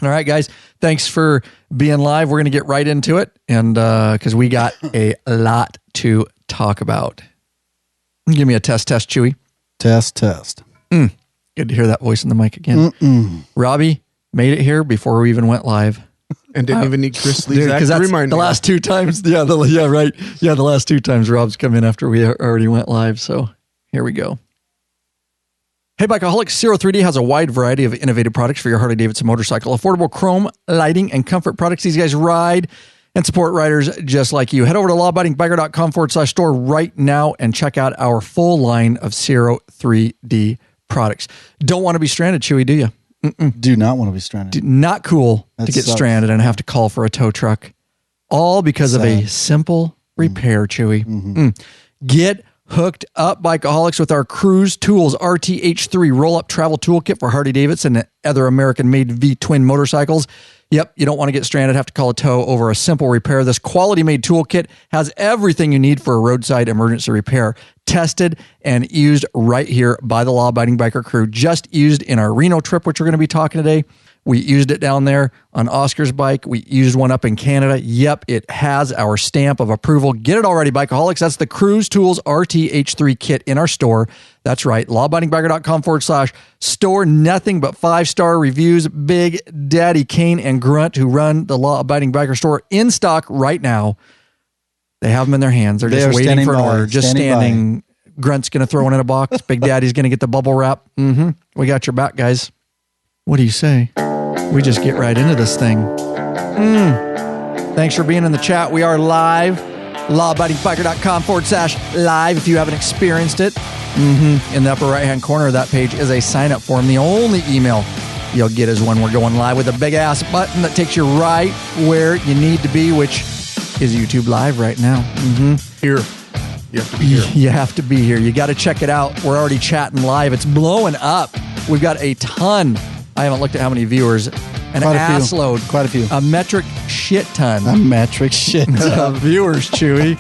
All right, guys. Thanks for being live. We're going to get right into it, and because we got a lot to talk about. Give me a test, Chewy. Test. Good to hear that voice in the mic again. Robbie made it here before we even went live. And didn't even need Chris Lee because that's the last two times. Yeah, the last two times Rob's come in after we already went live. So here we go. Hey, Bikeaholics, Zero 3D has a wide variety of innovative products for your Harley-Davidson motorcycle. Affordable chrome, lighting, and comfort products. These guys ride and support riders just like you. Head over to lawabidingbiker.com/store right now and check out our full line of Zero 3D products. Don't want to be stranded, Chewy, do you? Do not want to be stranded. Not cool to get stranded and have to call for a tow truck. All because of a simple repair, Chewy. Get hooked up, Bikeaholics, with our Cruise Tools RTH3 roll-up travel toolkit for Harley-Davidson and other American-made V-twin motorcycles. Yep, you don't want to get stranded, have to call a tow over a simple repair. This quality-made toolkit has everything you need for a roadside emergency repair. Tested and used right here by the Law-Abiding Biker crew. Just used in our Reno trip, which we're going to be talking today. We used it down there on Oscar's bike. We used one up in Canada. Yep, it has our stamp of approval. Get it already, Bikeaholics. That's the Cruise Tools RTH3 kit in our store. That's right, lawabidingbiker.com/store. Nothing but 5-star reviews. Big Daddy Kane and Grunt, who run the Law Abiding Biker store, in stock right now. They have them in their hands. They're just waiting for an order. Just standing. Grunt's going to throw one in a box. Big Daddy's going to get the bubble wrap. We got your back, guys. What do you say? We just get right into this thing. Thanks for being in the chat. We are live. lawabidingbiker.com/live if you haven't experienced it. In the upper right-hand corner of that page is a sign-up form. The only email you'll get is when we're going live with a big-ass button that takes you right where you need to be, which is YouTube Live right now. Here. You have to be here. You have to be here. You got to check it out. We're already chatting live. It's blowing up. We've got a ton. I haven't looked at how many viewers. Quite a load. Quite a few. A metric shit ton. A metric shit ton. Of viewers, Chewy,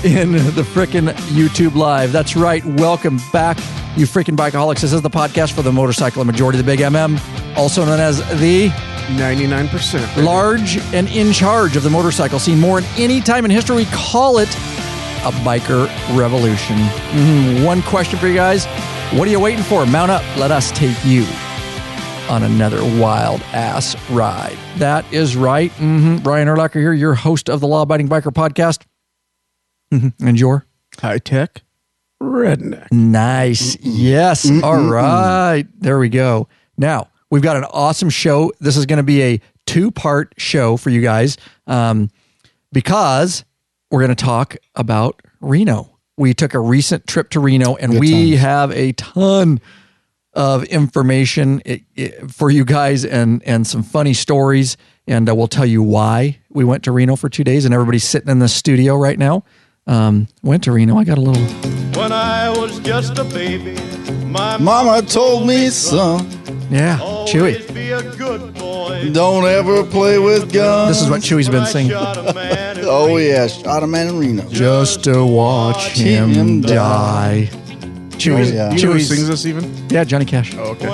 in the frickin' YouTube Live. That's right. Welcome back, you freaking Bikeaholics. This is the podcast for the motorcycle and majority of the big MM, also known as the 99%. Large and in charge of the motorcycle scene. More than any time in history, we call it a biker revolution. One question for you guys. What are you waiting for? Mount up. Let us take you on another wild-ass ride. That is right. Brian Urlacher here, your host of the Law-Abiding Biker Podcast. And your? High-tech redneck. Nice. Yes. All right. There we go. Now, we've got an awesome show. This is going to be a 2-part show for you guys because we're going to talk about Reno. We took a recent trip to Reno, and we have a ton of information for you guys and some funny stories. And we'll tell you why we went to Reno for 2 days, and everybody's sitting in the studio right now. Went to Reno. I got a little. When I was just a baby, my mama told me, son. Yeah, Chewy. Be a good boy. Don't ever play with guns. This is what Chewy's been singing. Oh, yeah. Shot a man in Reno. Just to watch him die. Chewy's, You know who sings this even? Yeah, Johnny Cash. Oh, okay.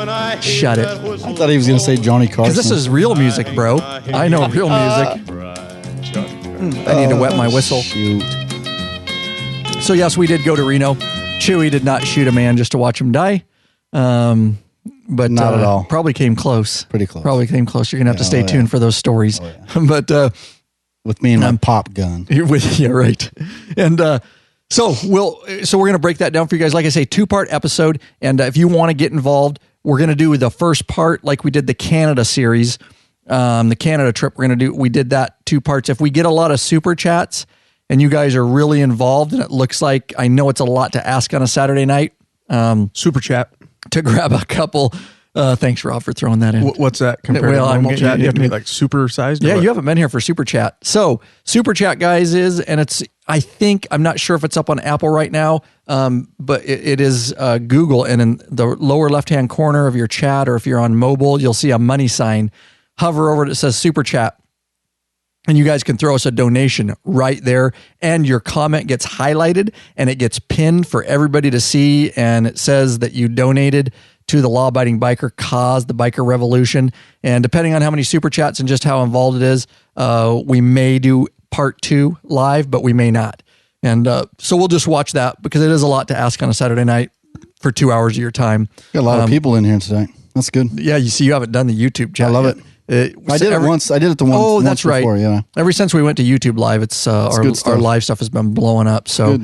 Shut it. I thought he was going to say Johnny Carson. Because this is real music, bro. I know real music. I need to wet my whistle. Shoot. So yes, we did go to Reno. Chewy did not shoot a man just to watch him die. But not at all. Probably came close. Pretty close. Probably came close. You're going to have to stay tuned for those stories. But with me and my pop gun. Right. And so we're going to break that down for you guys. Like I say, 2-part episode. And if you want to get involved, we're going to do the first part like we did the Canada series. The Canada trip we did that 2 parts. If we get a lot of super chats and you guys are really involved, and it looks like, I know it's a lot to ask on a Saturday night. Super chat. To grab a couple. Thanks, Rob, for throwing that in. What's that compared to normal chat? You have to be like super sized? Yeah, you haven't been here for super chat. So super chat, guys, and it's, I'm not sure if it's up on Apple right now, but it is Google, and in the lower left-hand corner of your chat, or if you're on mobile, you'll see a money sign. Hover over it, it says super chat. And you guys can throw us a donation right there, and your comment gets highlighted and it gets pinned for everybody to see. And it says that you donated to the law-abiding biker cause, the biker revolution. And depending on how many super chats and just how involved it is, we may do part 2 live, but we may not. And so we'll just watch that because it is a lot to ask on a Saturday night for 2 hours of your time. Got a lot of people in here tonight. That's good. Yeah, you see, you haven't done the YouTube chat. I love it. I did it once. I did it the once. Oh, that's once before, right. Yeah. Ever since we went to YouTube Live, it's our live stuff has been blowing up. So,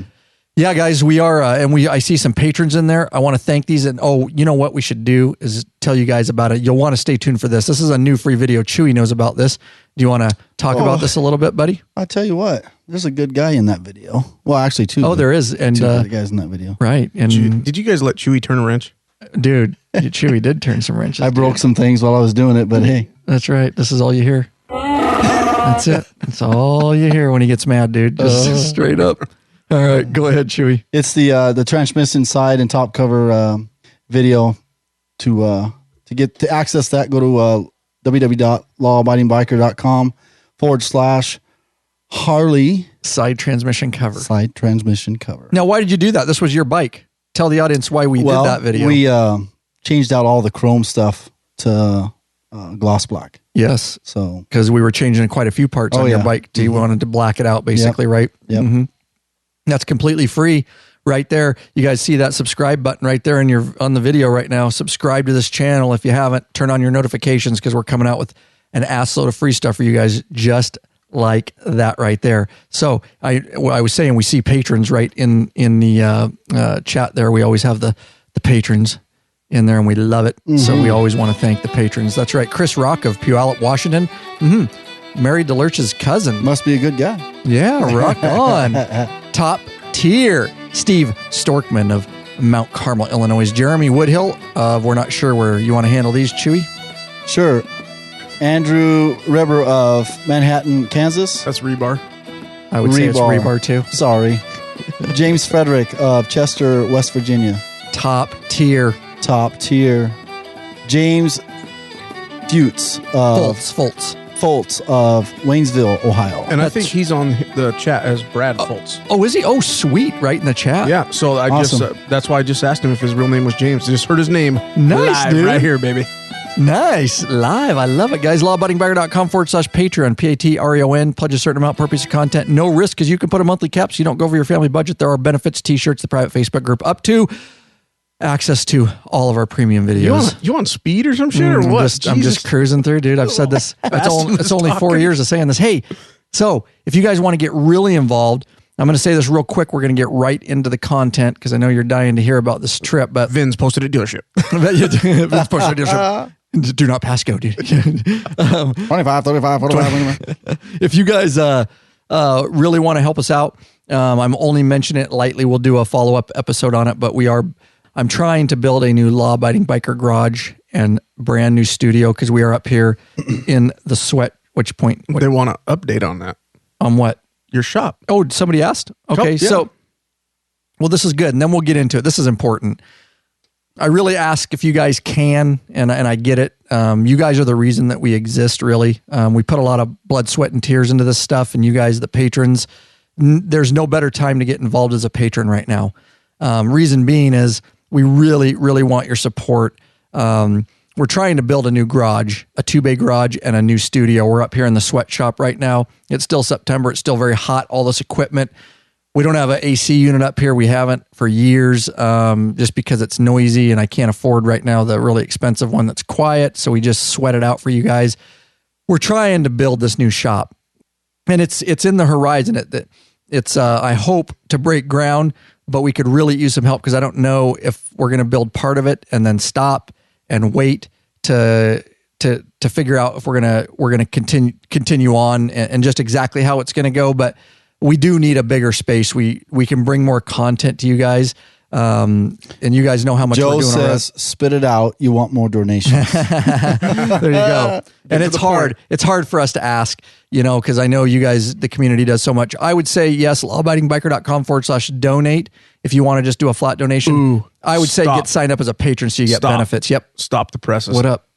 yeah, guys, we are, I see some patrons in there. I want to thank these. And you know what we should do is tell you guys about it. You'll want to stay tuned for this. This is a new free video. Chewy knows about this. Do you want to talk about this a little bit, buddy? I tell you what, there's a good guy in that video. Well, actually, two. Oh, there is, and 2 good guys in that video. Right. And did you guys let Chewy turn a wrench? Dude, Chewy did turn some wrenches. I broke some things while I was doing it, but hey. That's right. This is all you hear. That's it. That's all you hear when he gets mad, dude. Just straight up. All right, go ahead, Chewy. It's the transmission side and top cover video. To access that, go to www.lawabidingbiker.com/Harley side transmission cover. Side transmission cover. Now, why did you do that? This was your bike. Tell the audience why we did that video. We changed out all the chrome stuff to gloss black. Yes. So because we were changing quite a few parts on your bike. You wanted to black it out, basically, right? Yep. Mm-hmm. That's completely free right there. You guys see that subscribe button right there on the video right now. Subscribe to this channel if you haven't. Turn on your notifications because we're coming out with an assload of free stuff for you guys just like that right there. So I was saying we see patrons right in the chat there. We always have the patrons in there and we love it. Mm-hmm. So we always want to thank the patrons. That's right. Chris Rock of Puyallup, Washington. Mm-hmm. Married to Lurch's cousin. Must be a good guy. Yeah, rock on. Top tier. Steve Storkman of Mount Carmel, Illinois. Jeremy Woodhill of We're Not Sure Where. You want to handle these, Chewy? Sure. Andrew Reber of Manhattan, Kansas. That's Rebar. I would say it's Rebar too. Sorry. James Frederick of Chester, West Virginia. Top tier. Top tier. James Futz. Foltz of Waynesville, Ohio. And I think he's on the chat as Brad Foltz. Oh, is he? Oh, sweet. Right in the chat. Yeah. So that's why I just asked him if his real name was James. I just heard his name. Nice, live dude. Right here, baby. Nice. Live. I love it, guys. lawabidingbiker.com/Patreon, Patreon. Pledge a certain amount per piece of content. No risk because you can put a monthly cap so you don't go over your family budget. There are benefits, t-shirts, the private Facebook group, up to access to all of our premium videos. You on speed or some shit or what? I'm just cruising through, dude. I've said this. It's only 4 years of saying this. Hey, so if you guys want to get really involved, I'm going to say this real quick. We're going to get right into the content because I know you're dying to hear about this trip. But Vin's posted at dealership. Vin's posted at dealership. Do not pass go, dude. 25, 35, 45. If you guys really want to help us out, I'm only mentioning it lightly. We'll do a follow-up episode on it, but I'm trying to build a new law-abiding biker garage and brand new studio because we are up here in the sweat. Which point? They want to update on that. On what? Your shop. Oh, somebody asked? Okay, So, well, this is good, and then we'll get into it. This is important. I really ask if you guys can, and I get it. You guys are the reason that we exist, really. We put a lot of blood, sweat, and tears into this stuff, and you guys, the patrons, there's no better time to get involved as a patron right now. Reason being is we really, really want your support. We're trying to build a new garage, a 2-bay garage, and a new studio. We're up here in the sweatshop right now. It's still September. It's still very hot, all this equipment. We don't have an AC unit up here. We haven't for years just because it's noisy and I can't afford right now the really expensive one that's quiet. So we just sweat it out for you guys. We're trying to build this new shop and it's in the horizon. It's I hope to break ground, but we could really use some help because I don't know if we're going to build part of it and then stop and wait to figure out if we're going to continue on and just exactly how it's going to go. But we do need a bigger space. We can bring more content to you guys. And you guys know how much Joe we're doing. Joe says, spit it out. You want more donations. There you go. And it's hard. It's hard for us to ask, because I know you guys, the community does so much. I would say, yes, lawabidingbiker.com/donate. If you want to just do a flat donation, I would say get signed up as a patron so you get benefits. Yep. Stop the presses. What up?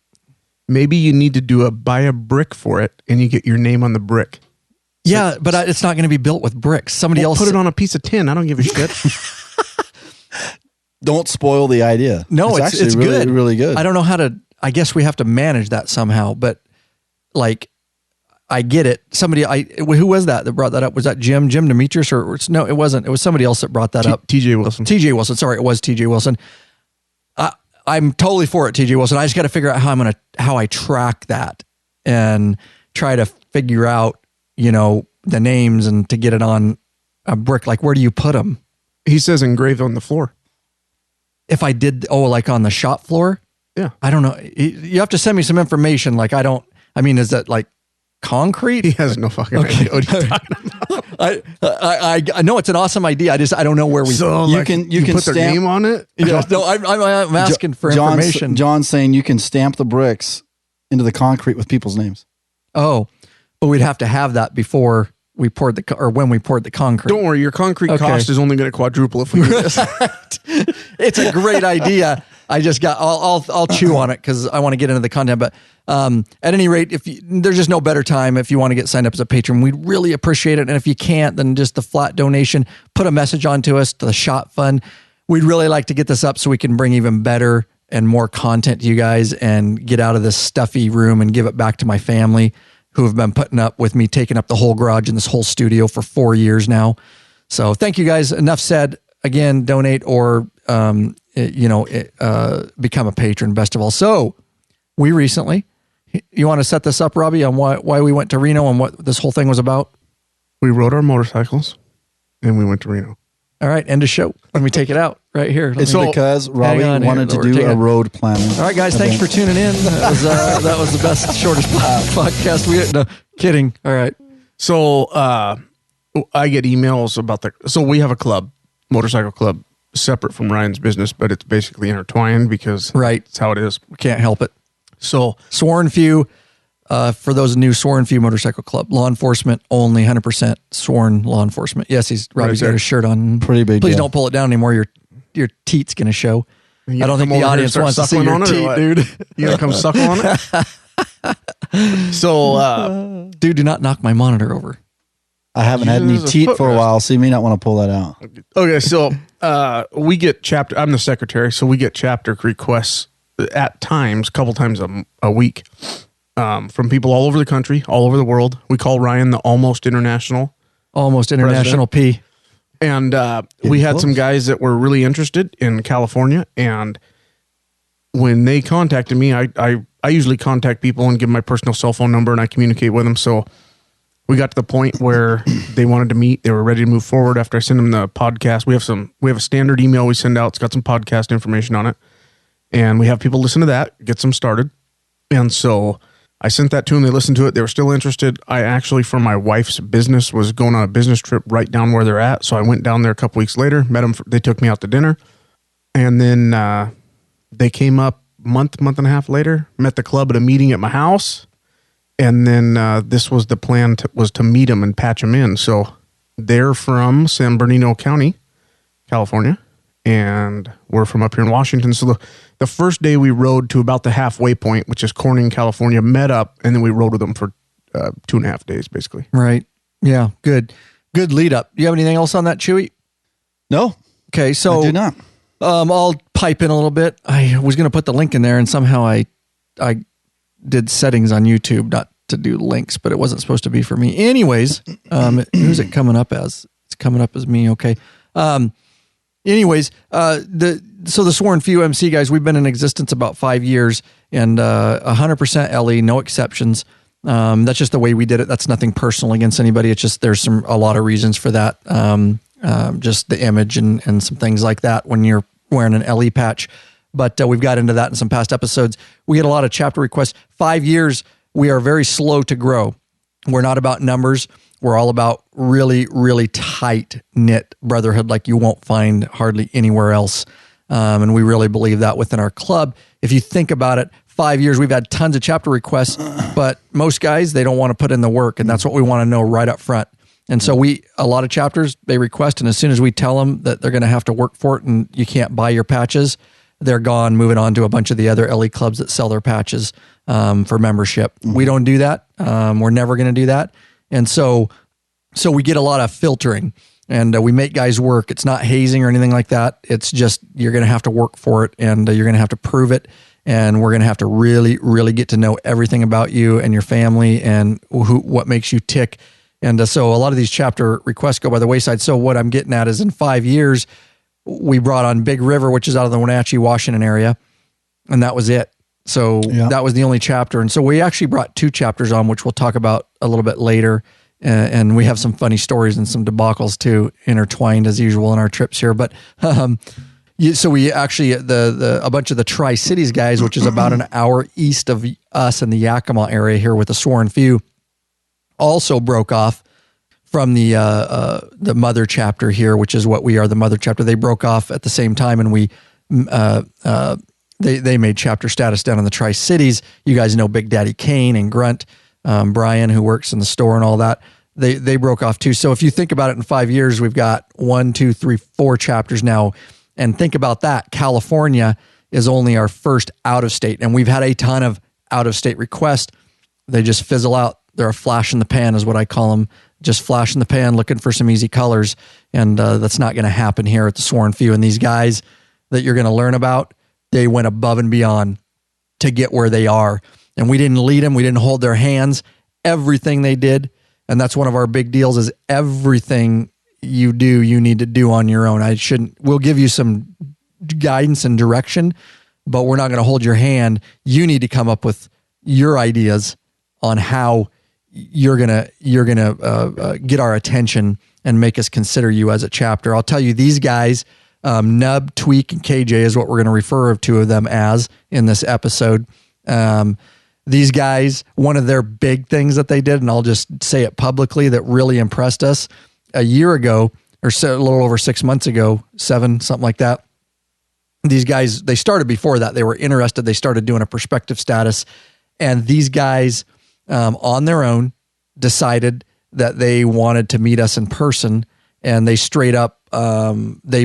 Maybe you need to buy a brick for it and you get your name on the brick. Yeah, but it's not going to be built with bricks. Somebody else put it on a piece of tin. I don't give a shit. Don't spoil the idea. No, it's actually really, good. really good. I don't know how to, I guess we have to manage that somehow, but like, I get it. Who was that brought that up? Was that Jim Demetrius or no, it wasn't. It was somebody else that brought that up. TJ Wilson. TJ Wilson. Sorry, it was TJ Wilson. I'm totally for it, TJ Wilson. I just got to figure out how I track that and try to figure out, the names and to get it on a brick. Like, where do you put them? He says engraved on the floor. If I did, like on the shop floor? Yeah. I don't know. You have to send me some information. Like, is that like concrete? He has no fucking idea what he's talking about. I know it's an awesome idea. I don't know where we. So you can put stamp, their name on it. Yeah, no, I'm asking for information. John's saying you can stamp the bricks into the concrete with people's names. Oh, but we'd have to have that before we poured when we poured the concrete. Don't worry, your concrete cost is only going to quadruple if we do this. It's a great idea. I just I'll chew on it because I want to get into the content. But at any rate, there's just no better time if you want to get signed up as a patron. We'd really appreciate it. And if you can't, then just the flat donation, put a message onto us to the Shop Fund. We'd really like to get this up so we can bring even better and more content to you guys and get out of this stuffy room and give it back to my family who have been putting up with me taking up the whole garage and this whole studio for 4 years now. So thank you guys. Enough said. Again, donate or, become a patron, best of all. So we recently, you want to set this up, Robbie, on why we went to Reno and what this whole thing was about? We rode our motorcycles and we went to Reno. All right, end of show. Let me take it out right here. It's because Robbie wanted to do a road planning. All right, guys, thanks for tuning in. That was the best, shortest podcast no, kidding. All right. So I get emails about so we have a club, motorcycle club, separate from Ryan's business, but it's basically intertwined because it's how it is. We can't help it. So Sworn Few, for those new, Sworn Few Motorcycle Club, law enforcement only, 100% sworn law enforcement. Yes, Robbie's got his shirt on. Pretty big. Please don't pull it down anymore. Your teat's going to show. I don't think the audience wants to see your teat, dude. You going to come suckle on it? So, dude, do not knock my monitor over. I haven't had any teat for a while, so you may not want to pull that out. Okay, so we get chapter. I'm the secretary, so we get chapter requests at times, a couple times a week, from people all over the country, all over the world. We call Ryan the Almost International President. P. And we had some guys that were really interested in California, and when they contacted me, I usually contact people and give them my personal cell phone number, and I communicate with them. So we got to the point where they wanted to meet. They were ready to move forward after I sent them the podcast. We have a standard email we send out. It's got some podcast information on it. And we have people listen to that, get them started. And so I sent that to them. They listened to it. They were still interested. I actually, for my wife's business, was going on a business trip right down where they're at. So I went down there a couple weeks later, met them. They took me out to dinner. And then they came up month and a half later, met the club at a meeting at my house. And then this was the plan was to meet them and patch them in. So they're from San Bernardino County, California, and we're from up here in Washington. So the first day we rode to about the halfway point, which is Corning, California, met up, and then we rode with them for 2.5 days, basically. Right. Yeah. Good lead up. Do you have anything else on that, Chewy? No. Okay. So I do not. I'll pipe in a little bit. I was going to put the link in there, and somehow I did settings on YouTube not to do links, but it wasn't supposed to be for me. Anyways, who's it coming up as? It's coming up as me. Okay. Anyways, the Sworn Few MC guys, we've been in existence about 5 years and 100% LE, no exceptions. That's just the way we did it. That's nothing personal against anybody. It's just there's a lot of reasons for that. Just the image and some things like that when you're wearing an LE patch. But we've got into that in some past episodes. We get a lot of chapter requests. 5 years, we are very slow to grow. We're not about numbers. We're all about really, really tight-knit brotherhood like you won't find hardly anywhere else. And we really believe that within our club. If you think about it, 5 years, we've had tons of chapter requests, but most guys, they don't want to put in the work, and that's what we want to know right up front. And so a lot of chapters, they request, and as soon as we tell them that they're going to have to work for it and you can't buy your patches, they're gone, moving on to a bunch of the other LE clubs that sell their patches for membership. We don't do that. We're never going to do that. And so we get a lot of filtering. And we make guys work. It's not hazing or anything like that. It's just you're going to have to work for it, and you're going to have to prove it. And we're going to have to really, really get to know everything about you and your family and what makes you tick. And so a lot of these chapter requests go by the wayside. So what I'm getting at is in 5 years, we brought on Big River, which is out of the Wenatchee, Washington area. And that was it. So that was the only chapter. And so we actually brought 2 chapters on, which we'll talk about a little bit later. And we have some funny stories and some debacles too, intertwined as usual in our trips here. But, so we actually, a bunch of the Tri-Cities guys, which is about an hour east of us in the Yakima area here with the Sworn Few, also broke off from the Mother Chapter here, which is what we are, the Mother Chapter. They broke off at the same time, and they made chapter status down in the Tri-Cities. You guys know Big Daddy Kane and Grunt, Brian, who works in the store and all that. They broke off too. So if you think about it, in 5 years, we've got 1, 2, 3, 4 chapters now. And think about that. California is only our first out of state. And we've had a ton of out of state requests. They just fizzle out. They're a flash in the pan is what I call them. Just flash in the pan looking for some easy colors. And that's not going to happen here at the Sworn Few. And these guys that you're going to learn about, they went above and beyond to get where they are. And we didn't lead them. We didn't hold their hands. Everything they did. And that's one of our big deals is everything you do, you need to do on your own. We'll give you some guidance and direction, but we're not going to hold your hand. You need to come up with your ideas on how you're going to get our attention and make us consider you as a chapter. I'll tell you, these guys, Nub, Tweak, and KJ is what we're going to refer to them as in this episode. These guys, one of their big things that they did, and I'll just say it publicly, that really impressed us a year ago, or so, a little over 6 months ago, 7, something like that. These guys, they started before that. They were interested. They started doing a prospective status. And these guys, on their own, decided that they wanted to meet us in person. And they straight up, they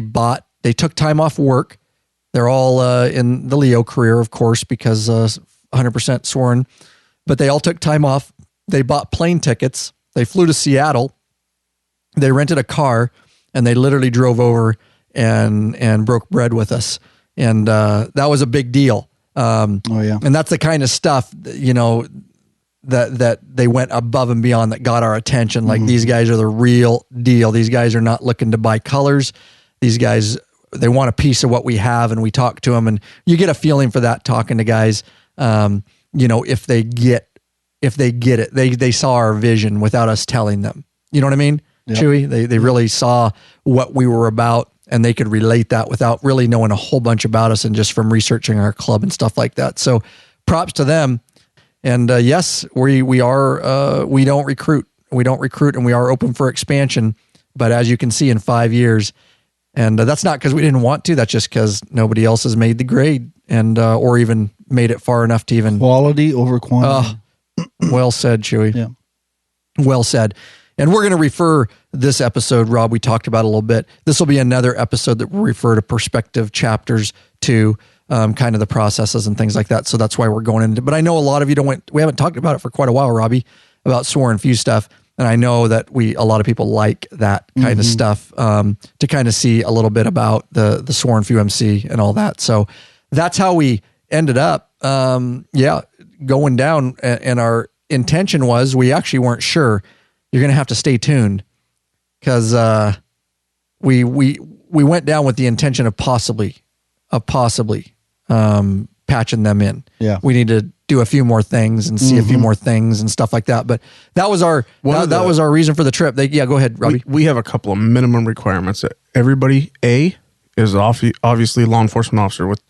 took time off work. They're all in the Leo career, of course, because 100% sworn. But they all took time off. They bought plane tickets. They flew to Seattle. They rented a car, and they literally drove over and broke bread with us. And that was a big deal. And that's the kind of stuff, that they went above and beyond that got our attention. Like, these guys are the real deal. These guys are not looking to buy colors. These guys, they want a piece of what we have, and we talk to them, and you get a feeling for that talking to guys. If they get it, they saw our vision without us telling them. You know what I mean? Yep. Chewy, they really saw what we were about, and they could relate that without really knowing a whole bunch about us and just from researching our club and stuff like that. So props to them. And yes, we don't recruit, and we are open for expansion. But as you can see, in 5 years, and that's not because we didn't want to, that's just because nobody else has made the grade and, or even made it far enough to even quality over quantity. Well said, Chewy. Yeah. Well said. And we're going to refer this episode, Rob, we talked about a little bit. This will be another episode that will refer to prospective chapters to kind of the processes and things like that. So that's why we're going into it. But I know a lot of you we haven't talked about it for quite a while, Robbie, about Sworn Few stuff. And I know that a lot of people like that kind of stuff to kind of see a little bit about the Sworn Few MC and all that. So that's how we ended up, going down. And our intention was, we actually weren't sure. You're going to have to stay tuned, because we went down with the intention of possibly patching them in. Yeah, we need to do a few more things and see a few more things and stuff like that. But that was our was our reason for the trip. Go ahead, Robbie. We have a couple of minimum requirements that everybody is obviously a law enforcement officer with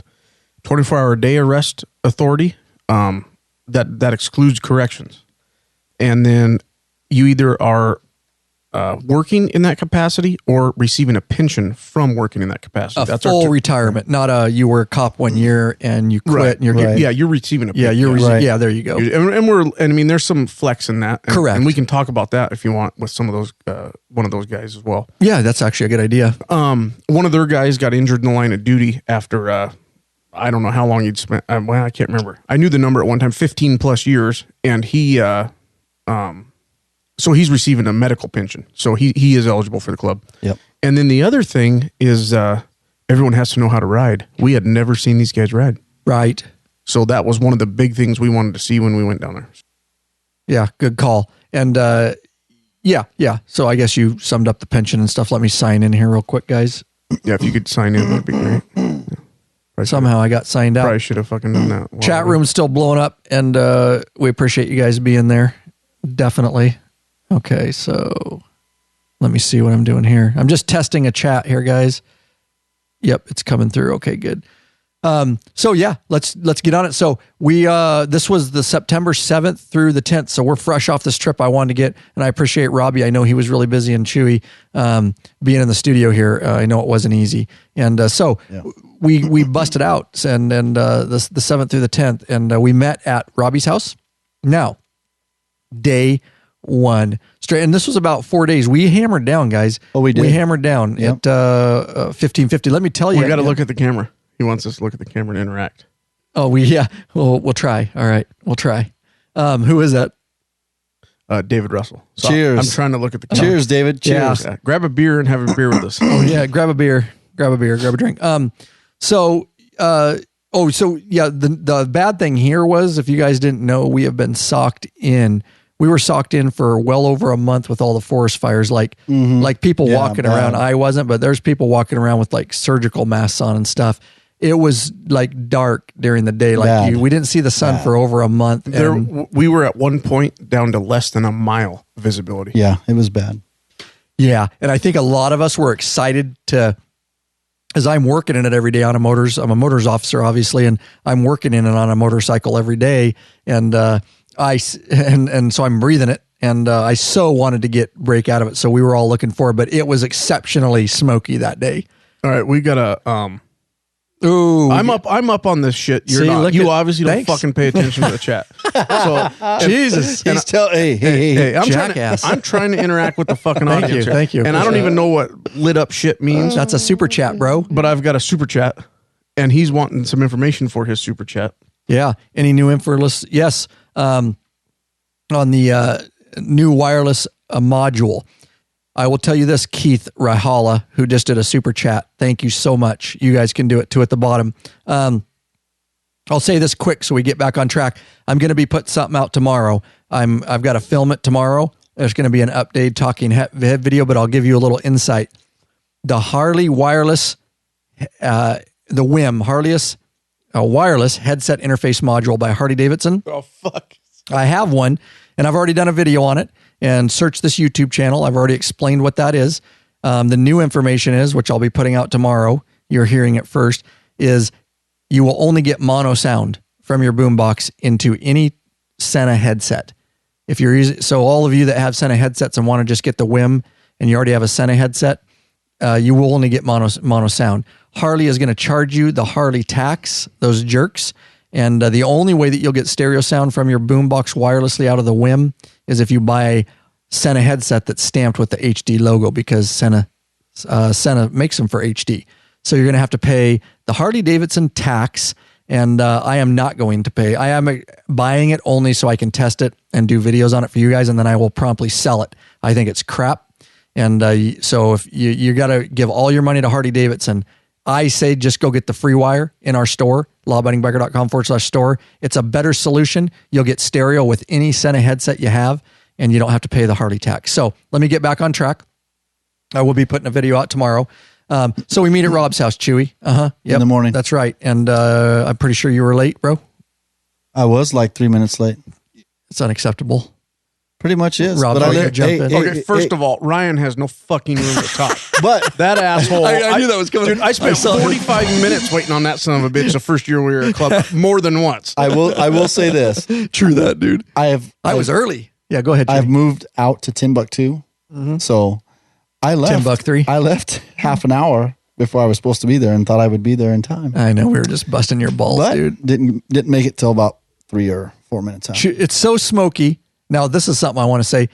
24-hour day arrest authority. That excludes corrections, and then you either are working in that capacity or receiving a pension from working in that capacity. That's full retirement, not you were a cop 1 year and you quit. Right. And you're you're receiving a pension. Yeah, there you go. And there's some flex in that. Correct. And we can talk about that if you want with some of those, one of those guys as well. Yeah, that's actually a good idea. One of their guys got injured in the line of duty after, I don't know how long he'd spent. I can't remember. I knew the number at one time, 15 plus years. And he, So he's receiving a medical pension. So he is eligible for the club. Yep. And then the other thing is everyone has to know how to ride. We had never seen these guys ride. Right. So that was one of the big things we wanted to see when we went down there. Yeah, good call. And yeah. So I guess you summed up the pension and stuff. Let me sign in here real quick, guys. Yeah, if you could sign in, that'd be great. Yeah. Somehow I got signed out. Probably should have fucking done that. Chat room's still blowing up, and we appreciate you guys being there. Definitely. Okay, so let me see what I'm doing here. I'm just testing a chat here, guys. Yep, it's coming through. Okay, good. So yeah, let's get on it. So we this was the September 7th through the 10th. So we're fresh off this trip I wanted to get, and I appreciate Robbie. I know he was really busy and Chewy being in the studio here. I know it wasn't easy, and so we busted out and the 7th through the 10th, and we met at Robbie's house. Now, day one straight, and this was about 4 days. We hammered down, guys. Oh, we did. We hammered down at 1550. Let me tell you, we got to look at the camera. He wants us to look at the camera and interact. Oh, we'll try. All right, we'll try. Who is that? David Russell. So Cheers. I'm trying to look at the camera. Cheers, David. Cheers. Yeah. Grab a beer and have a beer with us. Oh yeah, grab a beer, grab a drink. The bad thing here was, if you guys didn't know, we have been socked in. We were socked in for well over a month with all the forest fires, like people walking around. I wasn't, but there's people walking around with like surgical masks on and stuff. It was like dark during the day. We didn't see the sun for over a month. We were at one point down to less than a mile visibility. Yeah, it was bad. Yeah. And I think a lot of us were excited as I'm working in it every day on I'm a motors officer, obviously, and I'm working in it on a motorcycle every day. And, so I'm breathing it, and I so wanted to break out of it. So we were all looking for it, but it was exceptionally smoky that day. All right. We got to, Ooh, I'm up on this shit. You're not. You obviously don't fucking pay attention to the chat. So Jesus, hey, jackass. I'm trying to interact with the fucking audience. Thank you. And I don't even know what lit up shit means. That's a super chat, bro. But I've got a super chat, and he's wanting some information for his super chat. Yeah. Any new info? Yes. On the new wireless module. I will tell you this, Keith Rahala, who just did a super chat. Thank you so much. You guys can do it too at the bottom. I'll say this quick so we get back on track. I'm going to be putting something out tomorrow. I've got to film it tomorrow. There's going to be an update talking head video, but I'll give you a little insight. The Harley wireless, the WIM, Harley's wireless headset interface module by Harley-Davidson. Oh, fuck. I have one, and I've already done a video on it. And search this YouTube channel. I've already explained what that is. The new information is, which I'll be putting out tomorrow, you're hearing it first, is you will only get mono sound from your boombox into any Sena headset. If you're using, so all of you that have Sena headsets and want to just get the WIM and you already have a Sena headset, you will only get mono sound. Harley is going to charge you the Harley tax, those jerks. And the only way that you'll get stereo sound from your boombox wirelessly out of the WIM is if you buy a Sena headset that's stamped with the HD logo, because Sena makes them for HD. So you're going to have to pay the Harley-Davidson tax, and I am not going to pay. I am buying it only so I can test it and do videos on it for you guys, and then I will promptly sell it. I think it's crap. And so if you got to give all your money to Harley-Davidson, I say just go get the free wire in our store, lawabidingbiker.com/store. It's a better solution. You'll get stereo with any Sena headset you have, and you don't have to pay the Harley tax. So let me get back on track. I will be putting a video out tomorrow. So we meet at Rob's house, Chewy. Yep, in the morning. That's right. And I'm pretty sure you were late, bro. I was like 3 minutes late. It's unacceptable. Pretty much is. Rob, but Okay, first of all, Ryan has no fucking room to talk. But that asshole. I knew that was coming. Dude, I spent 45 minutes waiting on that son of a bitch the first year we were at club, more than once. I will say this. True that, dude. I was early. Yeah, go ahead. I've moved out to Timbuktu. So I left. Timbuktu. I left half an hour before I was supposed to be there and thought I would be there in time. I know, we were just busting your balls, but dude. Didn't make it till about 3 or 4 minutes out. It's so smoky. Now, this is something I want to say.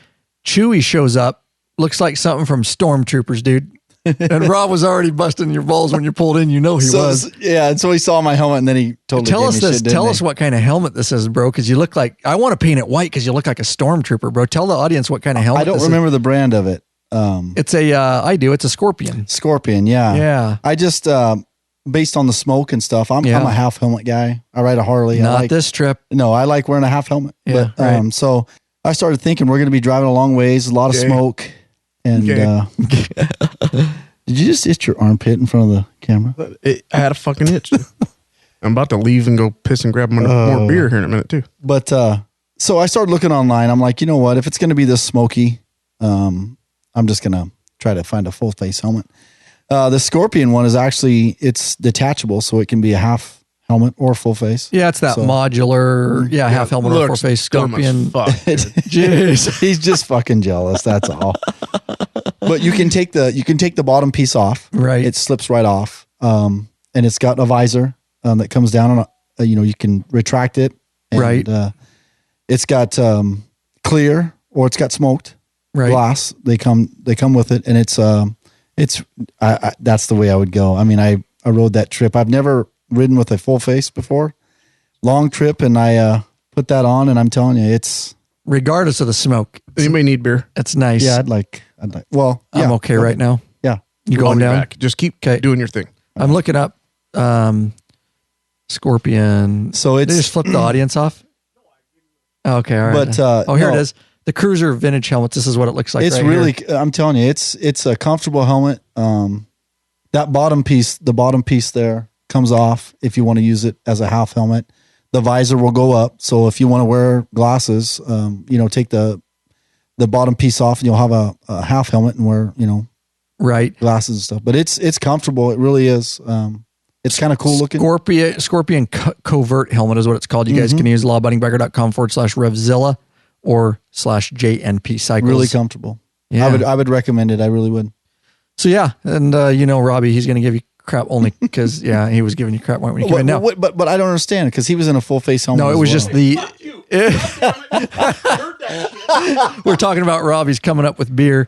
Chewy shows up, looks like something from Stormtroopers, dude. And Rob was already busting your balls when you pulled in. You know he was. Yeah, and so he saw my helmet, and then he totally Tell gave us me this. shit, didn't Tell he? us what kind of helmet this is, bro. Because you look like, I want to paint it white because you look like a stormtrooper, bro. Tell the audience what kind of helmet. I don't remember the brand of it. It's a. I do. It's a Scorpion. Scorpion. Yeah. Yeah. I just based on the smoke and stuff. I'm a half helmet guy. I ride a Harley. Not this trip. No, I like wearing a half helmet. Yeah, But, right. So I started thinking we're going to be driving a long ways, a lot of smoke, and did you just itch your armpit in front of the camera? I had a fucking itch. I'm about to leave and go piss and grab more beer here in a minute too. But so I started looking online. I'm like, you know what? If it's going to be this smoky, I'm just going to try to find a full face helmet. The Scorpion one is actually, it's detachable, so it can be a half helmet or full face. Yeah, it's that modular. Yeah, half helmet or full face dumb as Scorpion. fuck, dude. Jeez. He's just fucking jealous. That's all. But you can take the bottom piece off. Right. It slips right off. And it's got a visor that comes down on you can retract it. And, Right. It's got clear or it's got smoked glass. They come with it, and it's that's the way I would go. I mean, I rode that trip. I've never ridden with a full face before. Long trip, and I put that on, and I'm telling you, it's Regardless of the smoke, Anybody need beer? it's nice. yeah. I'd like. Well, yeah, I'm okay right now. Yeah. You I'll going be down? back. Just keep 'Kay. doing your thing. I'm looking up Scorpion. So They it's just flip the audience off. Okay, all right. But, here it no. is. The Cruiser vintage helmets. This is what it looks like. it's right really. here. I'm telling you, it's a comfortable helmet. That bottom piece, the bottom piece there comes off if you want to use it as a half helmet. The visor will go up, so if you want to wear glasses, take the bottom piece off, and you'll have a half helmet and wear right. glasses and stuff. But it's comfortable. It really is. It's kind of cool looking. Scorpion covert helmet is what it's called. You guys can use lawabidingbiker.com/Revzilla or /JNP Cycles. Really comfortable. Yeah. I would recommend it. I really would. So yeah, and Robbie, he's going to give you crap only because he was giving you crap when you came in. Now, But I don't understand because he was in a full face helmet. no, it as was well. just the. We're talking about Robbie's coming up with beer.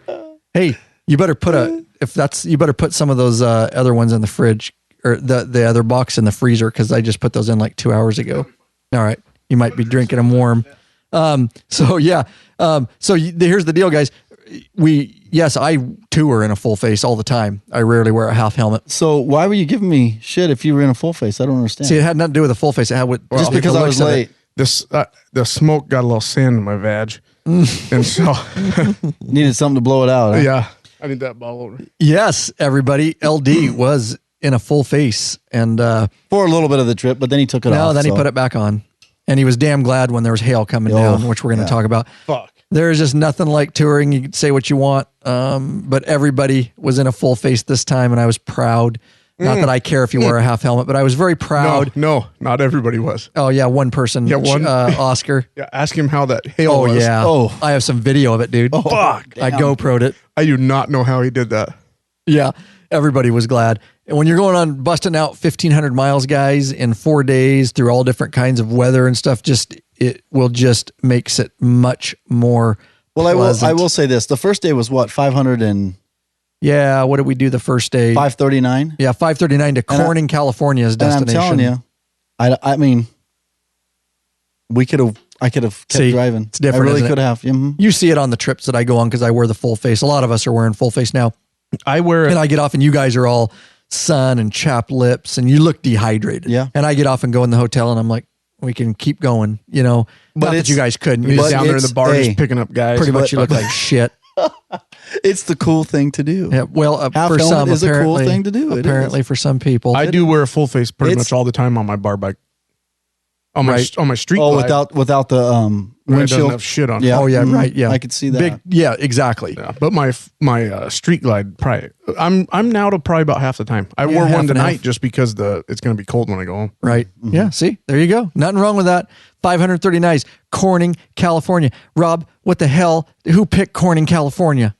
Hey, you better put some of those other ones in the fridge or the other box in the freezer because I just put those in like 2 hours ago. All right, you might be drinking them warm. So here's the deal, guys. I tour in a full face all the time. I rarely wear a half helmet. So why were you giving me shit if you were in a full face? I don't understand. See, it had nothing to do with a full face. It had with just because I was late. The smoke got a little sand in my vag, and so Needed something to blow it out. Huh? yeah, I need that ball over. Yes, everybody. LD was in a full face, and For a little bit of the trip, but then he took it off. then he put it back on, and he was damn glad when there was hail coming down, which we're going to talk about. Fuck. There's just nothing like touring. You can say what you want, but everybody was in a full face this time, and I was proud. Not that I care if you wear a half helmet, but I was very proud. No, not everybody was. Oh yeah, one person. Yeah, one. Oscar. Yeah, ask him how that hail Oh was. yeah. Oh. I have some video of it, dude. Oh, Fuck. I GoPro'd it. I do not know how he did that. Yeah, everybody was glad. And when you're going on busting out 1,500 miles, guys, in 4 days through all different kinds of weather and stuff, it makes it much more. Well, pleasant. I will say this. The first day was what, 500 and Yeah, what did we do the first day? 539? Yeah, 539 to Corning, California's And I'm destination. telling you, I mean, I could have kept See, driving. it's different, I really isn't it? could have. Mhm. You see it on the trips that I go on because I wear the full face. A lot of us are wearing full face now. I wear And it. I get off and you guys are all sun and chapped lips and you look dehydrated. Yeah. And I get off and go in the hotel and I'm like, we can keep going, But not that it's- you guys couldn't. He's You but just down there in the it's- bar hey, just picking up guys. pretty much you look like shit. It's the cool thing to do. Yeah, well, Half for helmet some, is a cool apparently, thing to do. It apparently, for some people, I do wear a full face pretty It's- much all the time on my bar bike. On my Right. on my street Oh, glide, without the when it doesn't windshield. have shit on. Yeah. Oh yeah, Mhm. right. Yeah, I could see that. Big, yeah, exactly. Yeah, but my street glide probably I'm now to probably about half the time. I wore half one and tonight half. just because it's going to be cold when I go home. Right. Mm-hmm. Yeah. See, there you go. Nothing wrong with that. 530 nights, Corning, California. Rob, what the hell? Who picked Corning, California?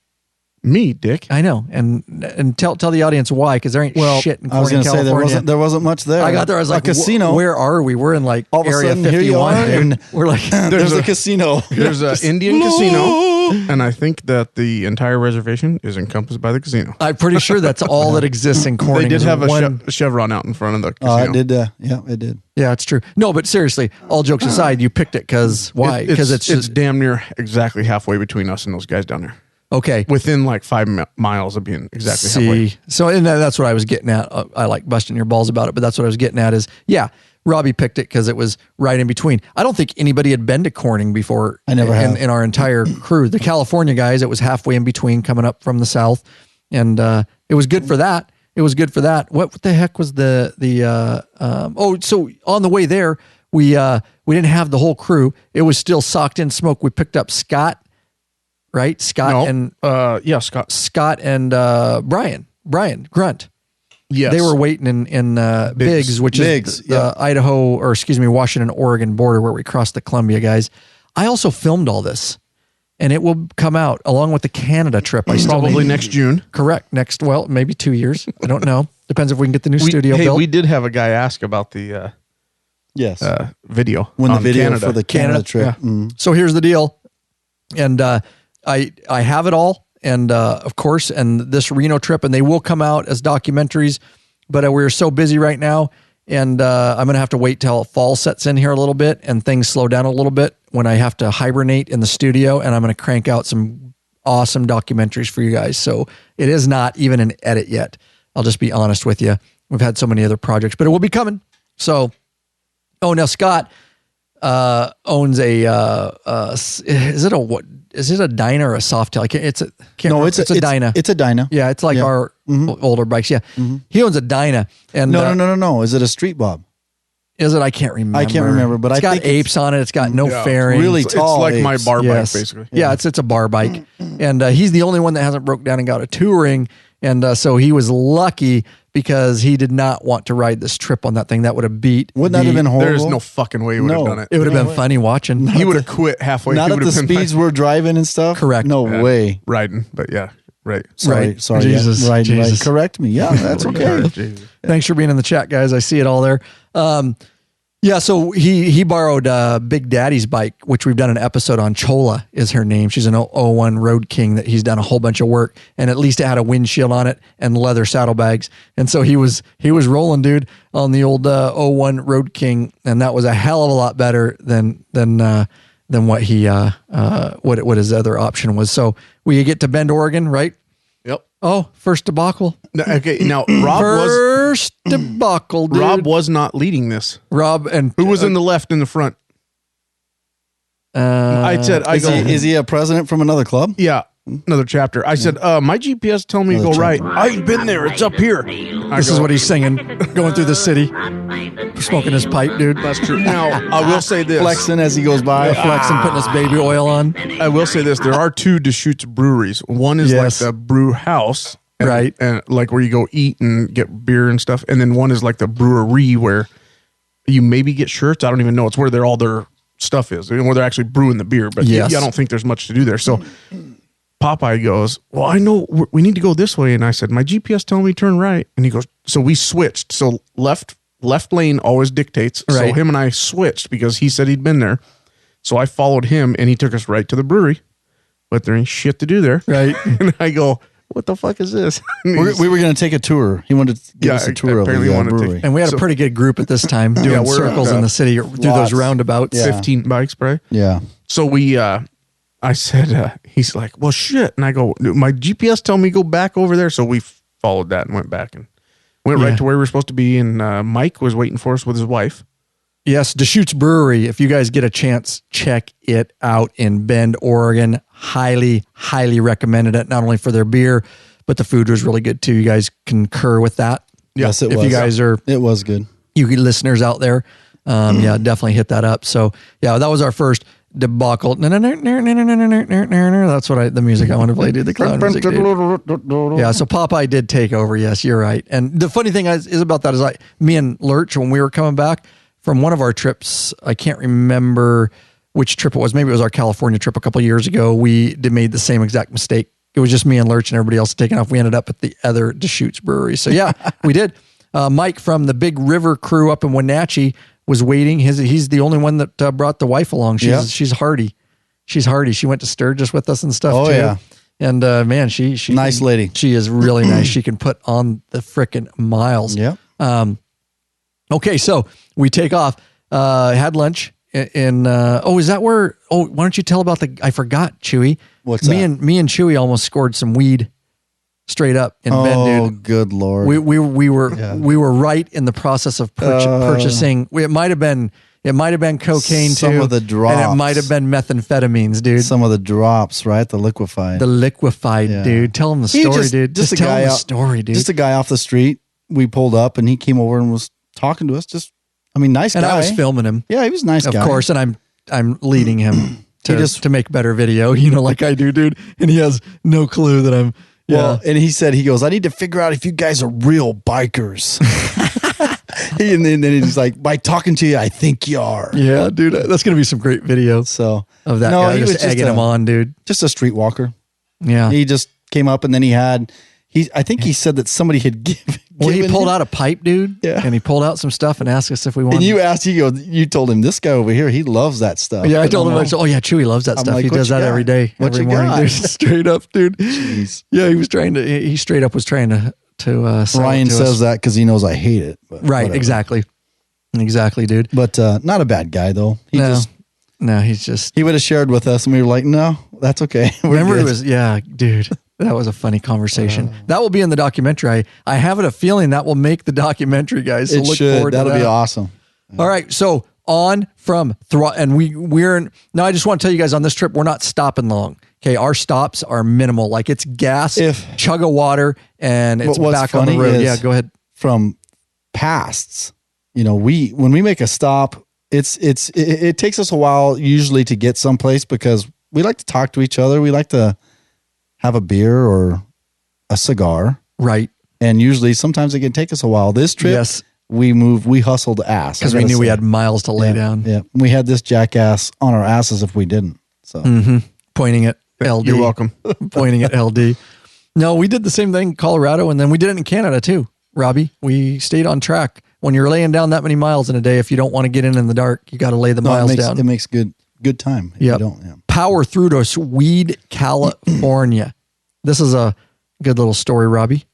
Me, Dick. I know, and tell the audience why, because there ain't shit in I was Corning, going to say California. there wasn't much there. I got there. I was like, a casino. Where are we? We're in like All of a Area sudden, here 51. you are, and we're like, there's a casino. There's an Indian casino, and I think that the entire reservation is encompassed by the casino. I'm pretty sure that's all that exists in Corning. They did have one. a chevron out in front of the casino. It did. Yeah, it did. Yeah, it's true. No, but seriously, all jokes aside, you picked it because why? Because it's damn near exactly halfway between us and those guys down there. Okay. Within like 5 miles of being exactly halfway. So and that's what I was getting at. I like busting your balls about it, but that's what I was getting at is, yeah, Robbie picked it because it was right in between. I don't think anybody had been to Corning before. I never have. In our entire crew. The California guys, it was halfway in between coming up from the south. And it was good for that. It was good for that. What the heck was so on the way there, we didn't have the whole crew. It was still socked in smoke. We picked up Scott. Right? Scott and Brian Grunt. Yes. They were waiting in Biggs, which is the Idaho, or excuse me, Washington, Oregon border where we crossed the Columbia, guys. I also filmed all this, and it will come out along with the Canada trip. Probably next June. Correct. Maybe 2 years. I don't know. Depends if we can get the new studio built. We did have a guy ask about the video. When the video Canada. for the Canada trip. Yeah. So here's the deal. And I have it all, and of course, and this Reno trip, and they will come out as documentaries, but we're so busy right now, and I'm going to have to wait till fall sets in here a little bit and things slow down a little bit when I have to hibernate in the studio, and I'm going to crank out some awesome documentaries for you guys. So it is not even an edit yet. I'll just be honest with you. We've had so many other projects, but it will be coming. So, now Scott owns is it a Dyna or a Softail? It's a Dyna. It's a Dyna. Yeah, it's like our older bikes. Yeah, he owns a Dyna. And no. Is it a Street Bob? Is it? I can't remember. But it's got apes on it. It's got no fairing. Really tall. It's like my bar bike, basically. Yeah, it's a bar bike, and he's the only one that hasn't broke down and got a touring. And so he was lucky because he did not want to ride this trip on that thing. That would have beat. Wouldn't that have been horrible? There's no fucking way he would have done it. It would have been funny watching. He would have quit halfway. Not at the speeds we're driving and stuff. Correct. No way. Riding, but yeah, right. Sorry. Jesus. Right. Jesus. Correct me. Yeah, that's okay. Thanks for being in the chat, guys. I see it all there. Yeah, so he borrowed Big Daddy's bike, which we've done an episode on. Chola is her name. She's an 01 Road King that he's done a whole bunch of work, and at least it had a windshield on it and leather saddlebags. And so he was rolling, dude, on the old 01 Road King, and that was a hell of a lot better than what he what his other option was. So we get to Bend, Oregon, right? Yep. Oh, first debacle. Okay, now Rob debacle, dude. Rob was not leading this. Rob and who was in the left in the front? Is he a president from another club? Yeah, another chapter. I said, my GPS telling me to go right. I've been there. It's up here. This is what he's singing, going through the city, smoking his pipe, dude. That's true. Now, I will say this. Flexing as he goes by. Flexing, putting his baby oil on. I will say this. There are two Deschutes breweries. One is like the brew house. Right. And like where you go eat and get beer and stuff. And then one is like the brewery where you maybe get shirts. I don't even know. It's where all their stuff is. Where they're actually brewing the beer. But I don't think there's much to do there. So Popeye goes, well, I know we need to go this way. And I said, my GPS telling me turn right. And he goes, so we switched. So left lane always dictates. Right. So him and I switched because he said he'd been there. So I followed him and he took us right to the brewery. But there ain't shit to do there. Right. And I go, what the fuck is this? We were going to take a tour. He wanted to give us a tour of the brewery. And we had a pretty good group at this time doing circles in the city through those roundabouts. Yeah. 15 bikes, probably. Yeah. So I said, he's like, well, shit. And I go, my GPS told me to go back over there. So we followed that and went back and went right to where we were supposed to be. And Mike was waiting for us with his wife. Yes, Deschutes Brewery. If you guys get a chance, check it out in Bend, Oregon. Highly, highly recommended it. Not only for their beer, but the food was really good too. You guys concur with that? Yes, it was. If you guys are, it was good. You listeners out there, definitely hit that up. So yeah, that was our first debacle. That's what the music I want to play, dude. The clown music, dude. Yeah, so Popeye did take over. Yes, you're right. And the funny thing is about that is me and Lurch, when we were coming back from one of our trips, I can't remember which trip it was. Maybe it was our California trip a couple of years ago. We made the same exact mistake it was just me and Lurch and everybody else taking off. We ended up at the other Deschutes brewery. So yeah, we did. Mike from the Big River crew up in Wenatchee was waiting. He's the only one that brought the wife along. She's hardy. She's hardy. She went to Sturgis with us and stuff too. Yeah. And man, she nice lady. She is really nice. She can put on the frickin' miles. Yeah. Okay, so we take off. Had lunch in. Is that where? Oh, why don't you tell about the? I forgot, Chewy. What's that? Me and Chewy almost scored some weed straight up in Bend, dude. Oh, good Lord. We were right in the process of purchasing. It might have been cocaine too. Some of the drops. And it might have been methamphetamines, dude. Some of the drops, right? The liquefied, dude. Tell him the story, dude. Just tell him the story, dude. Just a guy off the street. We pulled up and he came over and was talking to us. Nice guy. And I was filming him. Yeah, he was a nice guy. Of course, and I'm leading him to make better video, like I do, dude. And he has no clue that I'm. Yeah. Well, and he goes, I need to figure out if you guys are real bikers. And then he's like, by talking to you, I think you are. Yeah, dude. That's going to be some great video of that guy just egging him on, dude. Just a streetwalker. Yeah. He just came up and then I think he said that somebody had given. Well, he pulled out a pipe, dude. Yeah. And he pulled out some stuff and asked us if we wanted. And you told him, this guy over here, he loves that stuff. Yeah, I told him, Chewy loves that stuff. He does that every day, every morning. Dude, straight up, dude. Jeez. Yeah, he straight up was trying to Ryan says that because he knows I hate it. Right, whatever. Exactly, dude. But not a bad guy, though. He would have shared with us and we were like, no, that's okay. Remember it was, dude. That was a funny conversation. That will be in the documentary. I have a feeling that will make the documentary, guys. So look forward to that. That'll be awesome. All right. So on from and we're now I just want to tell you guys on this trip, we're not stopping long. Okay. Our stops are minimal. Like it's gas, chug of water, and it's back on the road. Yeah, go ahead. From pasts, when we make a stop, it takes us a while usually to get someplace because we like to talk to each other. We like to have a beer or a cigar. Right. And usually sometimes it can take us a while. This trip, we hustled ass. Because we knew we had miles to lay down. Yeah. We had this jackass on our asses if we didn't. So pointing at LD. You're welcome. Pointing at LD. No, we did the same thing in Colorado and then we did it in Canada too, Robbie. We stayed on track. When you're laying down that many miles in a day, if you don't want to get in the dark, you got to lay the miles down. It makes good time. Yeah. Power through to Weed, California. This is a good little story, Robbie.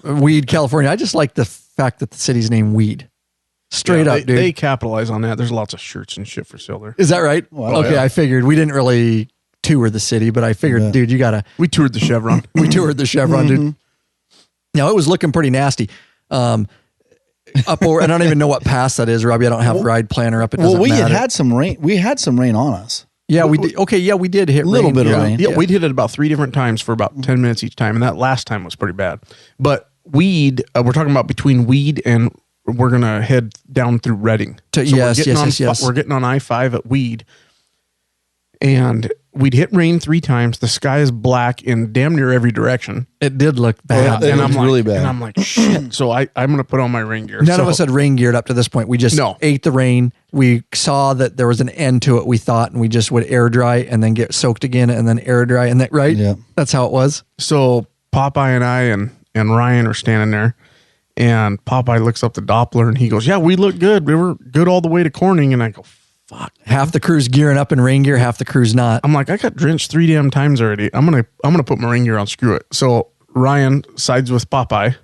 Weed, California. I just like the fact that the city's named Weed. Straight up, dude. They capitalize on that. There's lots of shirts and shit for sale there. Is that right? Well, okay, I figured we didn't really tour the city, but I figured, dude, you gotta. We toured the Chevron. Dude. Now it was looking pretty nasty. Up over, I don't even know what pass that is, Robbie. I don't have ride planner up. It doesn't matter. had some rain. We had some rain on us. Yeah, we did. Okay, yeah, we did hit a little bit of rain. Yeah, we hit it about 3 different times for about 10 minutes each time, and that last time was pretty bad. But weed, we're talking about between Weed and we're gonna head down through Redding. Yes. We're getting on I-5 at Weed, and we'd hit rain 3 times. The sky is black in damn near every direction. It did look bad. It was really bad. And I'm like, shit. So I'm going to put on my rain gear. None of us had rain geared up to this point. We just ate the rain. We saw that there was an end to it, we thought, and we just would air dry and then get soaked again and then air dry. And that, right? Yeah. That's how it was. So Popeye and I and Ryan are standing there, and Popeye looks up the Doppler and he goes, yeah, we look good. We were good all the way to Corning. And I go, fuck. Half the crew's gearing up in rain gear, half the crew's not. I'm like, I got drenched 3 damn times already. I'm gonna put my rain gear on. Screw it. So Ryan sides with Popeye,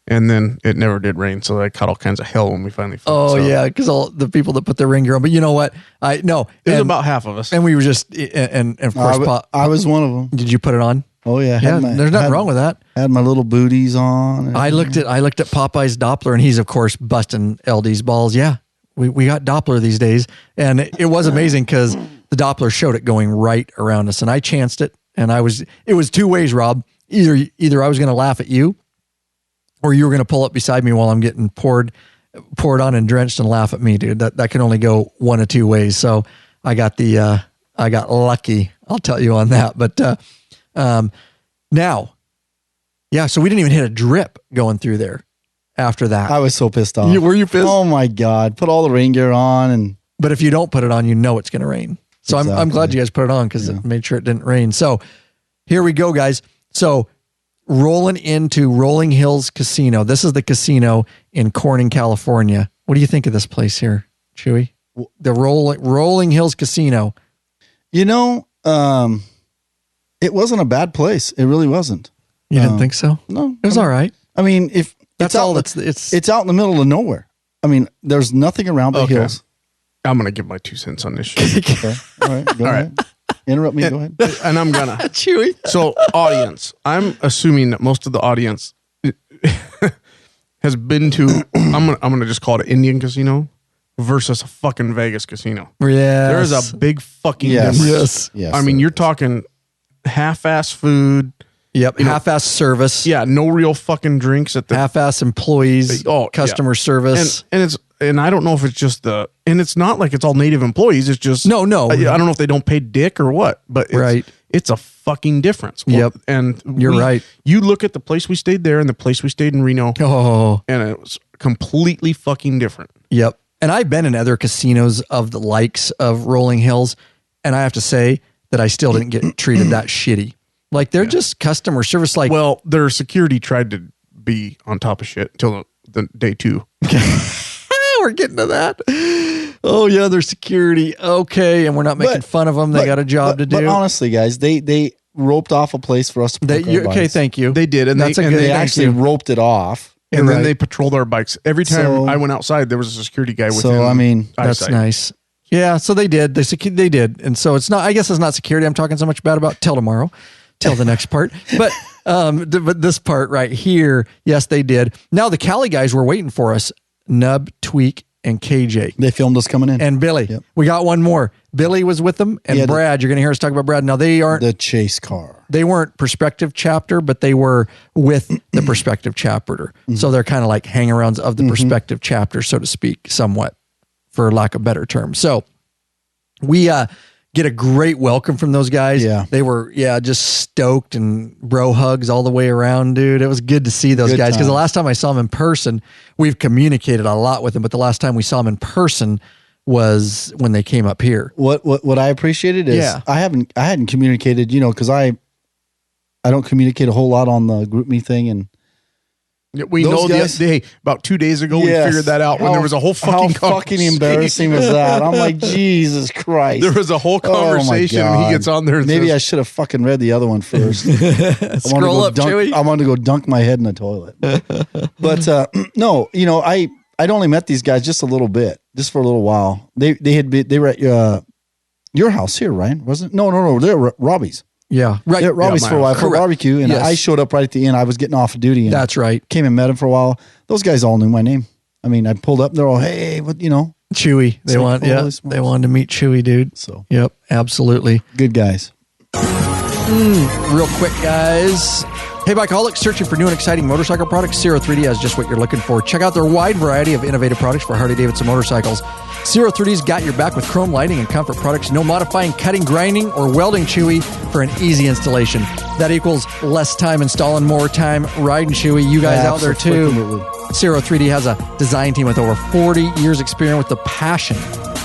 and then it never did rain. So I caught all kinds of hell when we finally found yeah, because all the people that put their rain gear on. But you know what? It was about half of us, and we were just and of course, I was one of them. Did you put it on? Oh yeah, there's nothing wrong with that. Had my little booties on. I looked at Popeye's Doppler, and he's of course busting LD's balls. Yeah. We got Doppler these days, and it was amazing because the Doppler showed it going right around us, and I chanced it, and it was 2 ways, Rob. Either I was going to laugh at you, or you were going to pull up beside me while I'm getting poured on and drenched and laugh at me, dude. That can only go 1 of 2 ways. So I got lucky. I'll tell you on that. But now, so we didn't even hit a drip going through there. After that, I was so pissed off. Were you pissed? Oh my God. Put all the rain gear on. But if you don't put it on, you know it's going to rain. So exactly. I'm glad you guys put it on because it made sure it didn't rain. So here we go, guys. So rolling into Rolling Hills Casino. This is the casino in Corning, California. What do you think of this place here, Chewy? The Rolling Hills Casino. You know, it wasn't a bad place. It really wasn't. You didn't think so? No. It was all right. I mean, if that's all it's out in the middle of nowhere. I mean, there's nothing around the hills. I'm going to give my 2 cents on this shit. Okay. All right. Go ahead. Interrupt me. Go ahead. And I'm going to. Chewy. So, audience, I'm assuming that most of the audience has been to, I'm gonna just call it an Indian casino versus a fucking Vegas casino. Yeah. There's a big fucking difference. Yes. I mean, you're talking half-ass food. Yep. Half-ass service. Yeah. No real fucking drinks at the half-ass employees. Customer service. And I don't know if it's just and it's not like it's all native employees. It's just no. I don't know if they don't pay dick or what, but it's a fucking difference. Yep. And you're right. You look at the place we stayed there and the place we stayed in Reno. Oh. And it was completely fucking different. Yep. And I've been in other casinos of the likes of Rolling Hills, and I have to say that I still didn't get treated that shitty. Like they're just customer service. Like, well, their security tried to be on top of shit until the day 2. We're getting to that. Oh yeah, their security. Okay, and we're not making fun of them. They got a job to do. But honestly, guys, they roped off a place for us to park our bikes. Okay, thank you. They did, and they actually roped it off. And then they patrolled our bikes. Every time I went outside, there was a security guy with him. So, I mean, that's nice. Yeah, so they did. They did. And so it's not, I guess it's not security I'm talking so much bad about till tomorrow, till the next part. But but this part right here, yes, they did. Now the Cali guys were waiting for us. Nub, Tweak, and KJ. They filmed us coming in. And Billy. Yep. We got one more. Billy was with them, and Brad. You're going to hear us talk about Brad. Now, they aren't the chase car. They weren't Prospective Chapter, but they were with the Prospective Chapter. Mm-hmm. So they're kind of like hang-arounds of the Prospective Chapter, so to speak, somewhat, for lack of a better term. So we get a great welcome from those guys. Yeah. They were, just stoked and bro hugs all the way around, dude. It was good to see those guys, because the last time I saw them in person, we've communicated a lot with them, but the last time we saw them in person was when they came up here. What I appreciated is I hadn't communicated, because I don't communicate a whole lot on the GroupMe thing, and we know about 2 days ago we figured that out when there was a whole fucking conversation. How fucking embarrassing was that? I'm like, Jesus Christ. There was a whole conversation and he gets on there and maybe I should have fucking read the other one first. Scroll up, Chewy. I wanted to go dunk my head in the toilet. But no, I'd only met these guys just a little bit, just for a little while. They were at your house here, Ryan, wasn't it? No, they were at Robbie's. Yeah, right. Yeah, Robbie's for a while for barbecue, and I showed up right at the end. I was getting off of duty. And that's right. Came and met him for a while. Those guys all knew my name. I mean, I pulled up. They're all, hey, what Chewy. They wanted to meet Chewy, dude. So yep, absolutely. Good guys. Real quick, guys. Hey, Bikeaholics, searching for new and exciting motorcycle products? Zero 3D has just what you're looking for. Check out their wide variety of innovative products for Harley-Davidson motorcycles. Zero 3D's got your back with chrome lighting and comfort products. No modifying, cutting, grinding, or welding, Chewy, for an easy installation. That equals less time installing, more time riding, Chewy. You guys out there, too. Zero 3D has a design team with over 40 years experience with the passion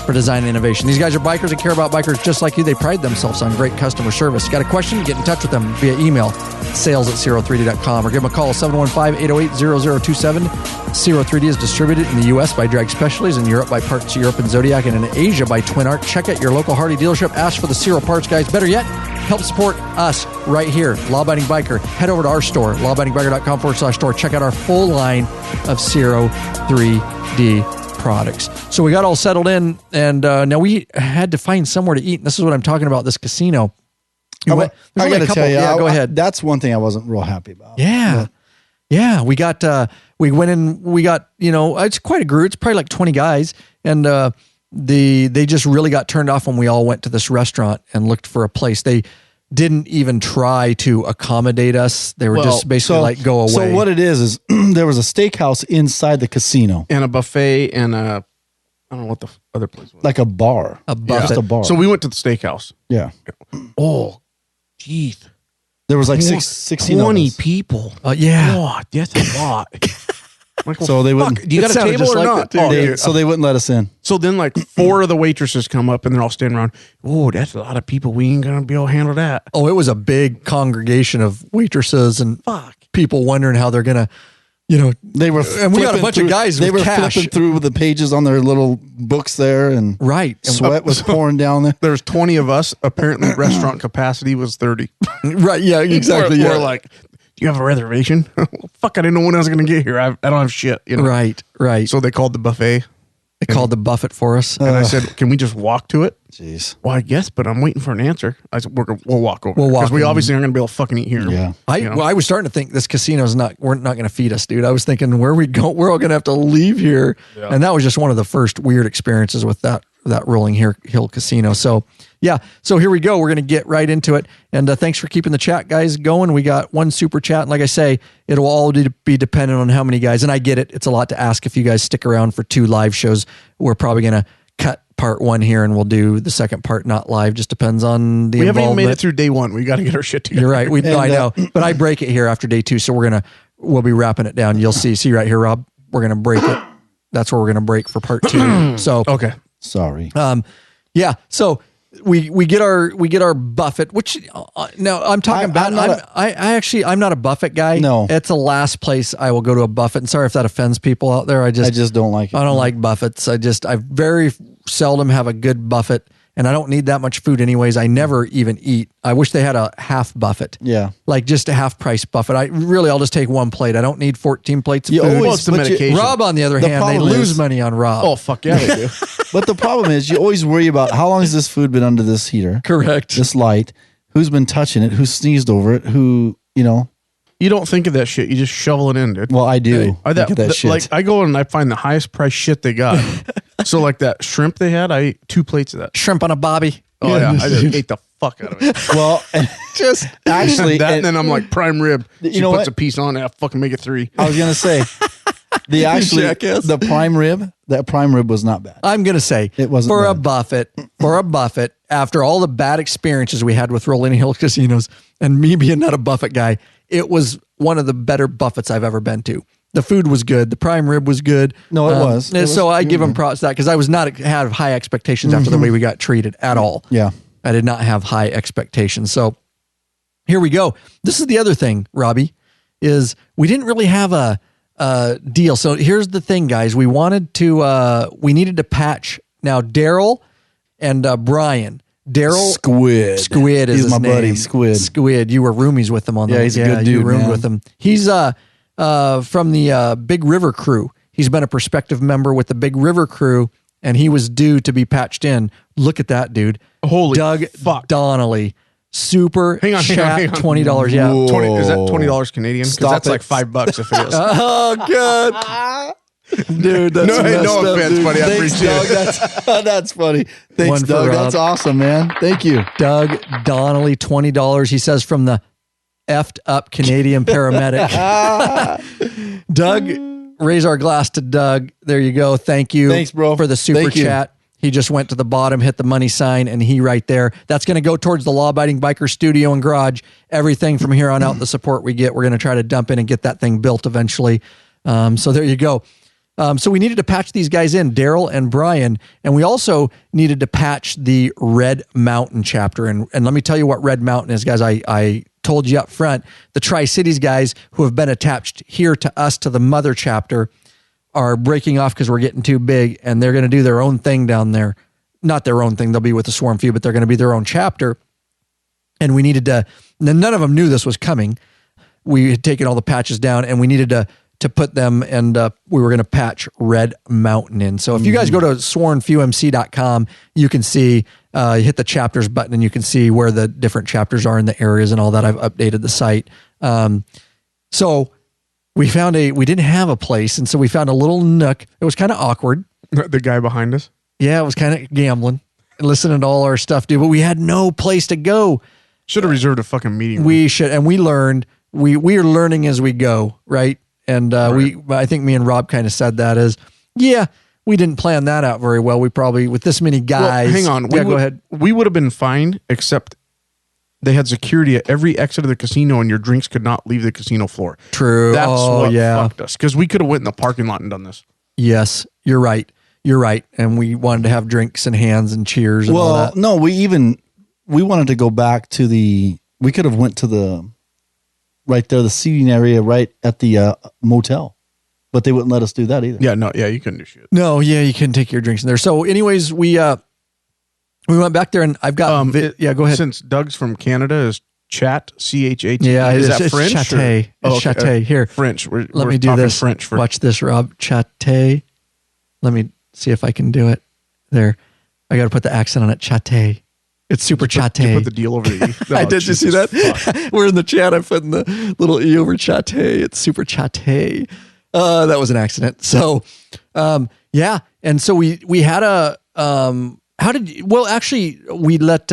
for design and innovation. These guys are bikers and care about bikers just like you. They pride themselves on great customer service. Got a question? Get in touch with them via email, sales@zero3d.com, or give them a call, 715-808-0027. Zero 3D is distributed in the U.S. by Drag Specialties, in Europe by Parts Europe and Zodiac, and in Asia by Twin Arc. Check out your local Harley dealership. Ask for the Zero Parts guys. Better yet, help support us right here, Law Abiding Biker. Head over to our store, lawabidingbiker.com/store. Check out our full line of Zero 3D products. So we got all settled in, and now we had to find somewhere to eat. And this is what I'm talking about, this casino. I got to tell you, go ahead. That's one thing I wasn't real happy about. Yeah. Yeah. We got, it's quite a group. It's probably like 20 guys. And they just really got turned off when we all went to this restaurant and looked for a place. They didn't even try to accommodate us. They were just basically go away. So what it is there was a steakhouse inside the casino. And a buffet and I don't know what the other place was. Like a bar. Just a bar. So we went to the steakhouse. Yeah. Oh, geez. There was like 16 20 of us. people. Yeah. God, that's a lot. Like, well, so they wouldn't. Do you got a table or not? So they wouldn't let us in. So then, like 4 of the waitresses come up and they're all standing around. Oh, that's a lot of people. We ain't gonna be able to handle that. Oh, it was a big congregation of waitresses and people wondering how they're gonna. They were, and we got a bunch of guys. They with were cash. flipping through the pages on their little books there, and right, sweat was pouring down there. There's 20 of us. Apparently, restaurant capacity was 30. Right? Yeah, exactly. We're like, do you have a reservation? Fuck, I didn't know when I was going to get here. I don't have shit. Right. So they called the buffet. They called the buffet for us, and I said, "Can we just walk to it?" Jeez. Well, I guess, but I'm waiting for an answer. I said, "We'll walk over." We'll walk because we in. obviously aren't going to be able to fucking eat here. Yeah. I was starting to think this casino's we're not going to feed us, dude. I was thinking where we go, we're all going to have to leave here, and that was just one of the first weird experiences with that Rolling Hill Casino. So yeah, so here we go. We're going to get right into it, and thanks for keeping the chat guys going. We got one super chat, and like I say, it'll all be dependent on how many guys. And I get it; it's a lot to ask if you guys stick around for 2 live shows. We're probably going to cut part 1 here, and we'll do the second part not live. Just depends on the. We haven't even made it through day 1. We got to get our shit together. You're right. I know, but I break it here after day 2, so we'll be wrapping it down. You'll see right here, Rob. We're gonna break it. That's where we're gonna break for part 2. So okay. Sorry. Yeah. So we get our buffet, which now I'm talking about. I'm not a buffet guy. No, it's the last place I will go to a buffet. And sorry if that offends people out there. I just don't like it. I don't like buffets. I very seldom have a good buffet, and I don't need that much food anyways. I never even eat. I wish they had a half buffet. Yeah, like just a half price buffet. I'll just take 1 plate. I don't need 14 plates of food. Always the medication. Rob, on the other hand, they lose money on Rob. Oh fuck yeah, they do. But the problem is, you always worry about how long has this food been under this heater? Correct. This light. Who's been touching it? Who sneezed over it? Who, You don't think of that shit. You just shovel it in, dude. Well, I do. Think of that shit. Like I go and I find the highest price shit they got. So like that shrimp they had, I ate 2 plates of that. Shrimp on a bobby. Oh yeah, I just ate the fuck out of it. Well, just actually, and then I'm like prime rib. She puts what? a piece on it. I fucking make it 3. I was gonna say the prime rib. That prime rib was not bad. I'm gonna say it wasn't for bad. a buffet. After all the bad experiences we had with Rolling Hill casinos, and me being not a buffet guy, it was one of the better buffets I've ever been to. The food was good. The prime rib was good. No, it was. So I give them props to that because I was not had high expectations after the way we got treated at all. Yeah, I did not have high expectations. So here we go. This is the other thing, Robbie, is we didn't really have a deal. So here's the thing, guys. We needed to patch. Now, Daryl and Brian. Daryl Squid is He's his my name. buddy, Squid. You were roomies with him on the. Yeah, he's a good dude. You roomed man. with him. He's from the Big River crew. He's been a prospective member with the Big River crew, and he was due to be patched in. Look at that, dude. Holy Doug fuck. Donnelly. Super hang on. $20. Yeah. 20, is that $20 Canadian? Because that's like $5 if it is. Oh, good. Dude, that's no offense, dude. buddy. I Thanks, appreciate Doug. That's funny. Thanks, One for Doug. Rob. That's awesome, man. Thank you. Doug Donnelly, $20. He says from the effed up Canadian paramedic. Doug, raise our glass to Doug. There you go. Thank you. Thanks, bro. For the super Thank you. chat. He just went to the bottom, hit the money sign, and he right there. That's going to go towards the Law Abiding Biker studio and garage. Everything from here on out, the support we get, we're going to try to dump in and get that thing built eventually. So there you go. So we needed to patch these guys in, Daryl and Brian, and we also needed to patch the Red Mountain chapter. And let me tell you what Red Mountain is, guys. I told you up front, the Tri-Cities guys who have been attached here to us, to the Mother Chapter, are breaking off because we're getting too big, and they're going to do their own thing down there. Not their own thing. They'll be with the Sworn Few, but they're going to be their own chapter. And we needed to, none of them knew this was coming. We had taken all the patches down, and we needed to put them, and we were going to patch Red Mountain in. So if you guys go to swornfewmc.com, you can see, you hit the chapters button, and you can see where the different chapters are in the areas and all that. I've updated the site. So we didn't have a place, and so we found a little nook. It was kind of awkward. The guy behind us? Yeah, it was kind of gambling, listening to all our stuff, dude, but we had no place to go. Should have reserved a fucking meeting. We should, and we learned, we are learning as we go, right? And I think me and Rob kind of said that as, yeah, we didn't plan that out very well. We probably, with this many guys. Well, hang on. Go ahead. We would have been fine, except they had security at every exit of the casino, and your drinks could not leave the casino floor. True. That's what fucked us, because we could have went in the parking lot and done this. Yes, you're right. You're right. And we wanted to have drinks and hands and cheers and all that. No, we wanted to go back to we could have went to the seating area right at the motel, but they wouldn't let us do that either. Yeah, you couldn't do shit. No, you couldn't take your drinks in there. So anyways, we went back there, and I've got, go ahead. Since Doug's from Canada, is chat, C-H-A-T. Yeah, is it's that French? Chate. It's Chate. Here. French. Let me do this. French for Watch this, Rob. Chate. Let me see if I can do it. There. I got to put the accent on it. Chate. It's super chate. You put the deal over the E. I did. You see that? We're in the chat. I'm putting the little E over chate. It's super chate. That was an accident. So, yeah. And so we had a, we let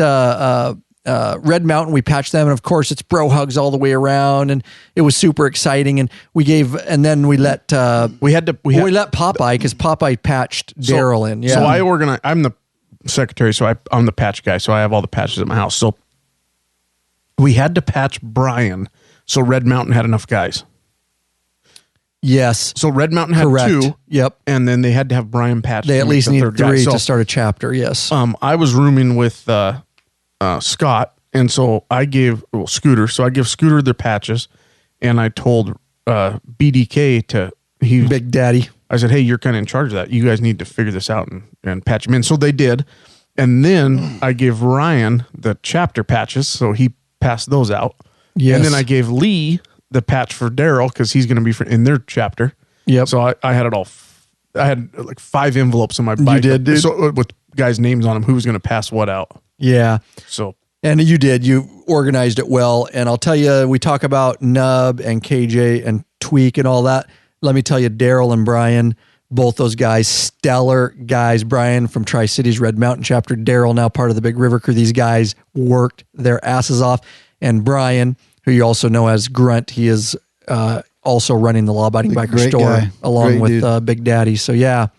Red Mountain, we patched them, and of course it's bro hugs all the way around, and it was super exciting. And we let Popeye, because Popeye patched Daryl in. Yeah. So I organize. I'm the secretary, so I'm the patch guy. So I have all the patches at my house. So we had to patch Brian, so Red Mountain had enough guys. Yes. So Red Mountain had Correct. 2. Yep. And then they had to have Brian patched. They at least needed 3 to start a chapter. Yes. I was rooming with Scott, and so I gave Scooter. So I give Scooter their patches, and I told BDK Big Daddy. I said, hey, you're kind of in charge of that. You guys need to figure this out and patch them in. So they did. And then I gave Ryan the chapter patches, so he passed those out. Yes. And then I gave Lee the patch for Daryl, because he's going to be in their chapter. Yep. So I had it all. I had like 5 envelopes in my bike. You did, dude? So with guys' names on them, who was going to pass what out. Yeah. So. And you did. You organized it well. And I'll tell you, we talk about Nub and KJ and Tweak and all that. Let me tell you, Daryl and Brian, both those guys, stellar guys. Brian from Tri-Cities Red Mountain Chapter, Daryl now part of the Big River Crew. These guys worked their asses off. And Brian, who you also know as Grunt, he is also running the Law Abiding Biker store guy. Along great with Big Daddy. So yeah.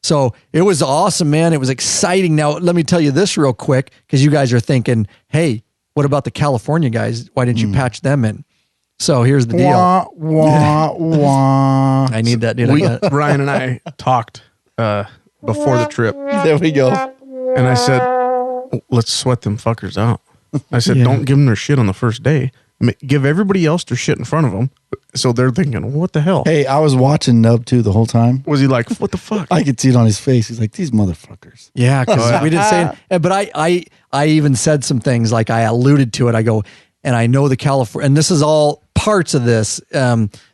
So it was awesome, man. It was exciting. Now, let me tell you this real quick, because you guys are thinking, hey, what about the California guys? Why didn't you patch them in? So here's the deal. I need that, dude. Ryan and I talked before the trip. There we go. And I said, let's sweat them fuckers out. I said, don't give them their shit on the first day. Give everybody else their shit in front of them. So they're thinking, what the hell? Hey, I was watching Nub too the whole time. Was he like, what the fuck? I could see it on his face. He's like, these motherfuckers. Yeah, because we didn't say it. But I even said some things, like I alluded to it. I go, and I know the California, and this is all parts of this.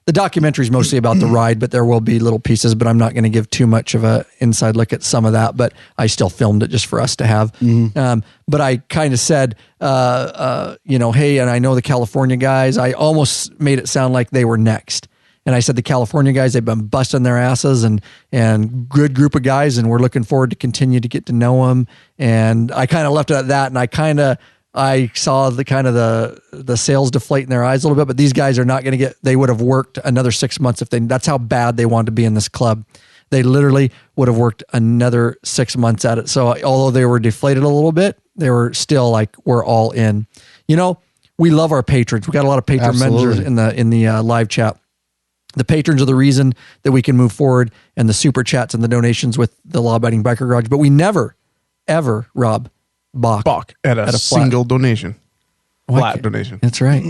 The documentary is mostly about the ride, but there will be little pieces, but I'm not going to give too much of a inside look at some of that, but I still filmed it just for us to have. But I kind of said, hey, and I know the California guys, I almost made it sound like they were next. And I said, the California guys, they've been busting their asses and good group of guys. And we're looking forward to continue to get to know them. And I kind of left it at that. And I saw the sales deflate in their eyes a little bit, but these guys are not going to they would have worked another 6 months that's how bad they wanted to be in this club. They literally would have worked another 6 months at it. So although they were deflated a little bit, they were still like, we're all in. We love our patrons. We got a lot of patron members in the live chat. The patrons are the reason that we can move forward, and the super chats and the donations with the Law Abiding Biker Garage, but we never, ever, Rob, balk at a single donation. Flat donation. That's right.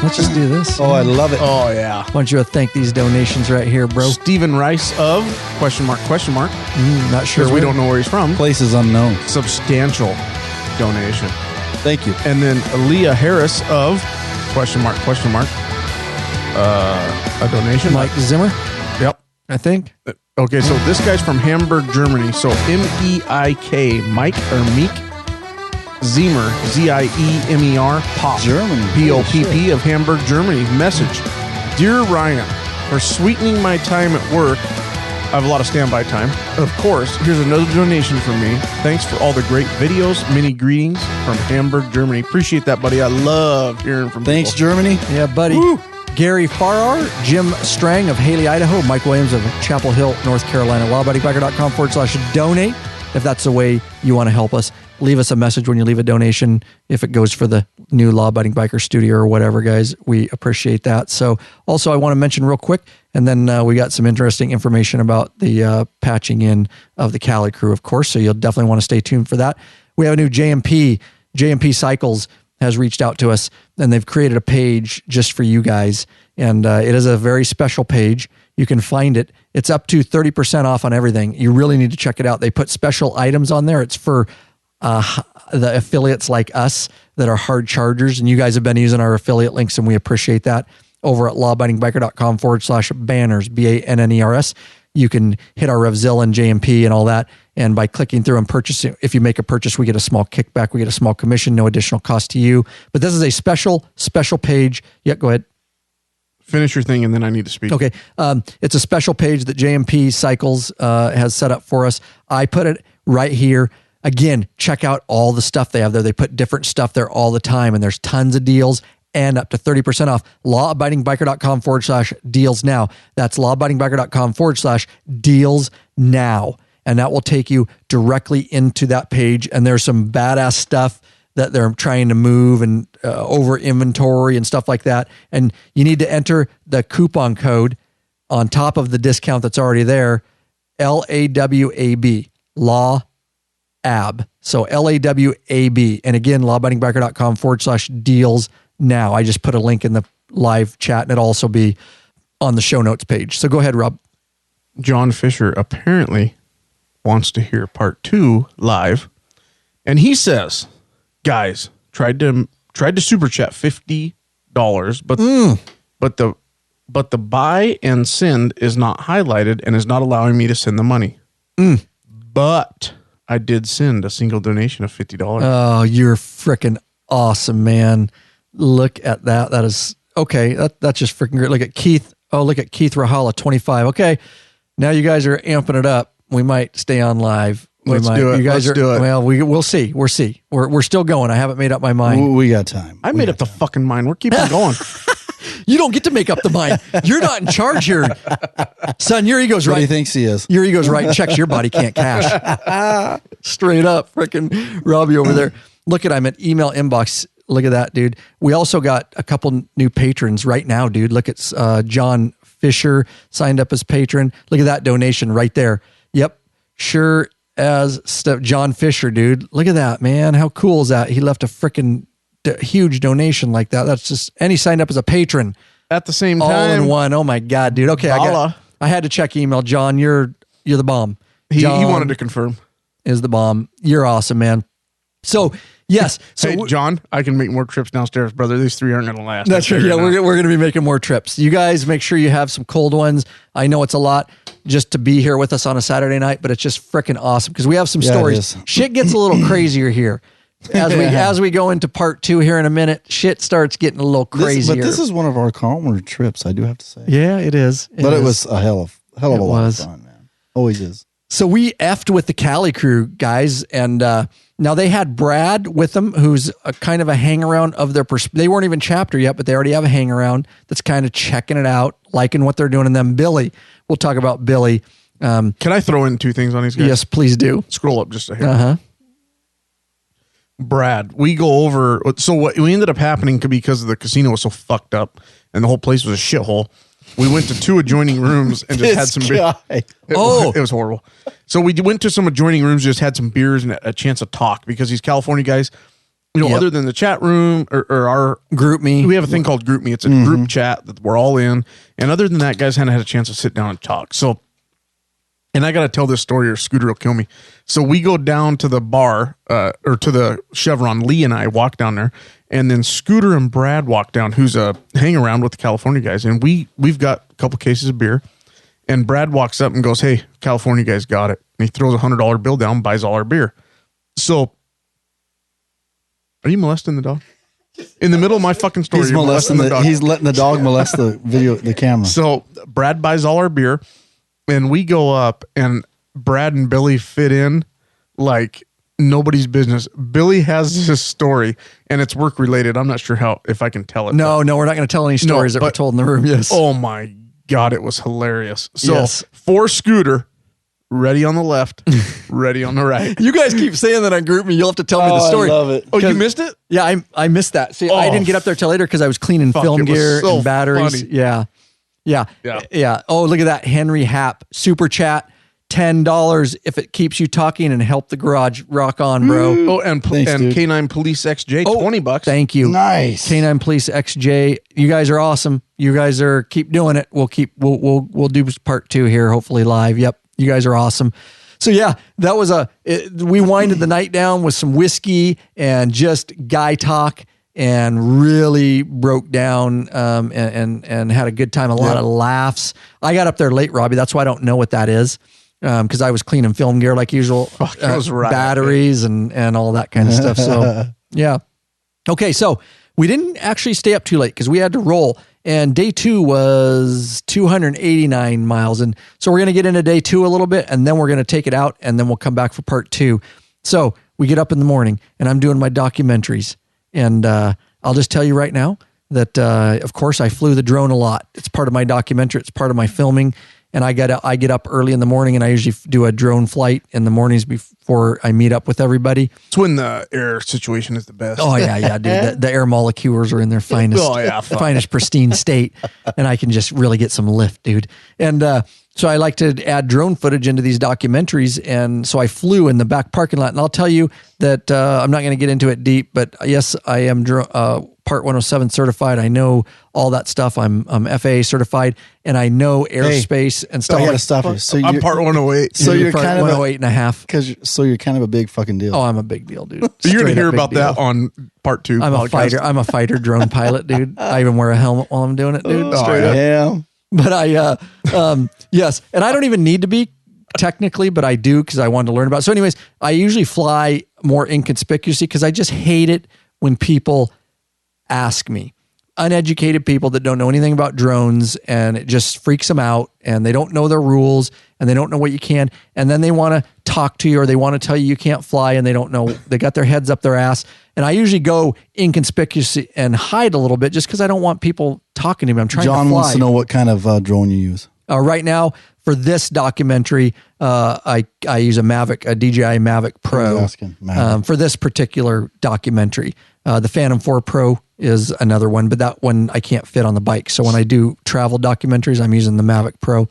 Let's just do this. Oh, I love it. Oh, yeah. Why don't you thank these donations right here, bro? Stephen Rice of ? Not sure. Because we don't know where he's from. Place is unknown. Substantial donation. Thank you. And then Leah Harris of ? A donation. Mike Zimmer? Yep. I think. Okay, so this guy's from Hamburg, Germany. So M-E-I-K, Mike or Meek Zimmer, Z-I-E-M-E-R, Pop. Germany. P-O-P-P of Hamburg, Germany. Message. Dear Ryan, for sweetening my time at work, I have a lot of standby time. Of course, here's another donation from me. Thanks for all the great videos. Many greetings from Hamburg, Germany. Appreciate that, buddy. I love hearing from Thanks, people. Germany. Yeah, buddy. Woo. Gary Farrar, Jim Strang of Haley, Idaho, Mike Williams of Chapel Hill, North Carolina, lawabidingbiker.com/donate if that's the way you want to help us. leave us a message when you leave a donation. If it goes for the new Law Abiding Biker studio or whatever, guys, we appreciate that. So also I want to mention real quick, and then we got some interesting information about the patching in of the Cali crew, of course. So you'll definitely want to stay tuned for that. We have a new JMP Cycles has reached out to us, and they've created a page just for you guys. And it is a very special page. You can find it. It's up to 30% off on everything. You really need to check it out. They put special items on there. It's for the affiliates like us that are hard chargers. And you guys have been using our affiliate links, and we appreciate that. Over at lawabidingbiker.com/banners, BANNERS. You can hit our RevZilla and JMP and all that. And by clicking through and purchasing, if you make a purchase, we get a small kickback. We get a small commission, no additional cost to you. But this is a special page. Yeah, go ahead. Finish your thing, and then I need to speak. Okay. It's a special page that JMP Cycles has set up for us. I put it right here. Again, check out all the stuff they have there. They put different stuff there all the time, and there's tons of deals and up to 30% off. lawabidingbiker.com/deals now. That's lawabidingbiker.com/deals now. And that will take you directly into that page. And there's some badass stuff that they're trying to move and over inventory and stuff like that. And you need to enter the coupon code on top of the discount that's already there, LAWAB, LAWAB. So LAWAB. And again, lawabidingbiker.com/deals now. I just put a link in the live chat, and it'll also be on the show notes page. So go ahead, Rob. John Fisher apparently wants to hear part 2 live. And he says, guys, tried to super chat $50, but the buy and send is not highlighted and is not allowing me to send the money. But I did send a single donation of $50. Oh, you're freaking awesome, man. Look at that. That is okay. That's just freaking great. Look at Keith. Oh, look at Keith Rahala, 25. Okay. Now you guys are amping it up. We might stay on live. Let's do it. You guys Let's do it. Well, we'll see. We're still going. I haven't made up my mind. We got time. I made up the fucking mind. We're keeping going. You don't get to make up the mind. You're not in charge here. Son, your ego's right. What he thinks he is. Your ego's right. Checks your body can't cash. Straight up. Freaking Robbie over there. Look at, I'm at email inbox. Look at that, dude. We also got a couple new patrons right now, dude. Look at John Fisher signed up as patron. Look at that donation right there. Yep. Sure as stuff. John Fisher, dude. Look at that, man. How cool is that? He left a freaking huge donation like that. That's just, and he signed up as a patron at the same time. All in one. Oh my God, dude. Okay. I had to check email. John, you're the bomb. He wanted to confirm. Is the bomb. You're awesome, man. So yes. So hey, John, I can make more trips downstairs, brother. These 3 aren't going to last. That's right. Yeah, we're going to be making more trips. You guys make sure you have some cold ones. I know it's a lot just to be here with us on a Saturday night, but it's just freaking awesome because we have some stories. Shit gets a little crazier here. As we go into part 2 here in a minute, shit starts getting a little crazier. But this is one of our calmer trips, I do have to say. Yeah, it is. It was a hell of a lot of fun, man. Always is. So we effed with the Cali crew, guys, and now they had Brad with them, who's a kind of a hang-around of their they weren't even chapter yet, but they already have a hang-around that's kind of checking it out, liking what they're doing. And then Billy, we'll talk about Billy. Can I throw in 2 things on these guys? Yes, please do. Scroll up just a hair. Brad, we go over. So what we ended up happening because the casino was so fucked up and the whole place was a shithole. We went to 2 adjoining rooms and just had some beer. It was horrible. So we went to some adjoining rooms, just had some beers and a chance to talk because these California guys, other than the chat room or our group me, we have a thing called group me. It's a group chat that we're all in. And other than that, guys hadn't had a chance to sit down and talk. So, and I got to tell this story or Scooter will kill me. So we go down to the bar or to the Chevron. Lee and I walk down there. And then Scooter and Brad walk down, who's a hang around with the California guys. And we've got a couple cases of beer. And Brad walks up and goes, "Hey, California guys got it." And he throws $100 bill down, buys all our beer. So, are you molesting the dog? In the middle of my fucking story, he's molesting the dog. He's letting the dog molest the camera. So Brad buys all our beer. And we go up and Brad and Billy fit in like nobody's business. Billy has his story and it's work related. I'm not sure if I can tell it. No, we're not going to tell any stories that were told in the room. Yes. Oh my God, it was hilarious. So for Scooter, ready on the left, ready on the right. You guys keep saying that on Group Me. You'll have to tell me the story. I love it. Oh, you missed it? Yeah, I missed that. See, I didn't get up there till later because I was cleaning film gear so and batteries. funny. Yeah. Oh, look at that. Henry Happ, super chat. $10 if it keeps you talking and help the garage. Rock on, bro. Oh, and K9 Police XJ, $20. Thank you. Nice. K9 Police XJ. You guys are awesome. You guys are keep doing it. We'll do part 2 here, hopefully live. Yep. You guys are awesome. So yeah, that was we winded the night down with some whiskey and just guy talk and really broke down and had a good time. A lot of laughs. I got up there late, Robbie. That's why I don't know what that is. Because I was cleaning film gear like usual, batteries and all that kind of stuff. So yeah. Okay. So we didn't actually stay up too late because we had to roll, and day 2 was 289 miles. And so we're going to get into day 2 a little bit, and then we're going to take it out, and then we'll come back for part 2. So we get up in the morning and I'm doing my documentaries, and I'll just tell you right now that, of course, I flew the drone a lot. It's part of my documentary. It's part of my filming. And I get up early in the morning, and I usually do a drone flight in the mornings before I meet up with everybody. It's when the air situation is the best. Oh yeah, dude. The air molecules are in their finest pristine state, and I can just really get some lift, dude. And so I like to add drone footage into these documentaries, and so I flew in the back parking lot. And I'll tell you that I'm not going to get into it deep, but yes, I am Part 107 certified. I know all that stuff. I'm FAA certified, and I know airspace and stuff. I gotta stop you. So I'm Part 108. So you're part kind of 108 and a half. So you're kind of a big fucking deal. Oh, I'm a big deal, dude. You're gonna hear about deal. that on Part 2. I'm podcast. a fighter. I'm a fighter drone pilot, dude. I even wear a helmet while I'm doing it, dude. Straight up. Yeah. But yes, and I don't even need to be technically, but I do because I wanted to learn about it. So anyways, I usually fly more inconspicuously because I just hate it when people ask me. Uneducated people that don't know anything about drones, and it just freaks them out, and they don't know their rules, and they don't know what you can, and then they want to talk to you, or they want to tell you can't fly, and they don't know. They got their heads up their ass. And I usually go inconspicuous and hide a little bit just because I don't want people talking to me. I'm trying John to fly. wants to know what kind of drone you use. Right now, for this documentary, I use a DJI Mavic Pro for this particular documentary. The Phantom 4 Pro is another one, but that one I can't fit on the bike. So when I do travel documentaries, I'm using the Mavic Pro.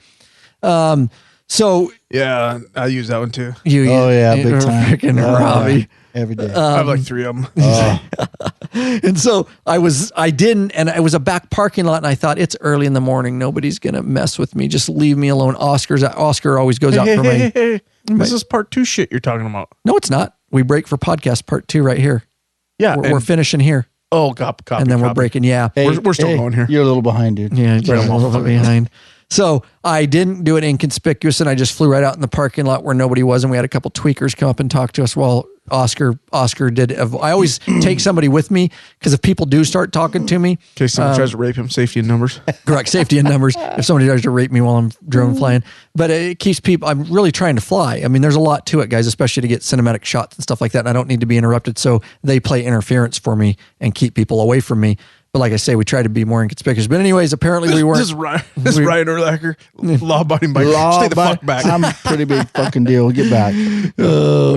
So yeah, I use that one too. Big time. Freaking Robbie. Every day. I have like 3 of them. And so I didn't, and it was a back parking lot, and I thought, it's early in the morning. Nobody's going to mess with me. Just leave me alone. Oscar always goes out for me. This is part 2 shit you're talking about. No, it's not. We break for podcast part 2 right here. Yeah. We're finishing here. Oh, copy. And then we're breaking. Yeah. We're still going here. You're a little behind, dude. Yeah. You're a little bit behind. So I didn't do it inconspicuous, and I just flew right out in the parking lot where nobody was. And we had a couple tweakers come up and talk to us while Oscar did. I always take somebody with me because if people do start talking to me, in case someone tries to rape him, safety in numbers. Correct. Safety in numbers. If somebody tries to rape me while I'm drone flying, but it keeps people, I'm really trying to fly. I mean, there's a lot to it, guys, especially to get cinematic shots and stuff like that. And I don't need to be interrupted. So they play interference for me and keep people away from me. But like I say, we try to be more inconspicuous. But anyways, apparently we weren't. This is Ryan Urlacher, law-abiding bike. Stay the fuck back. I'm a pretty big fucking deal. Get back.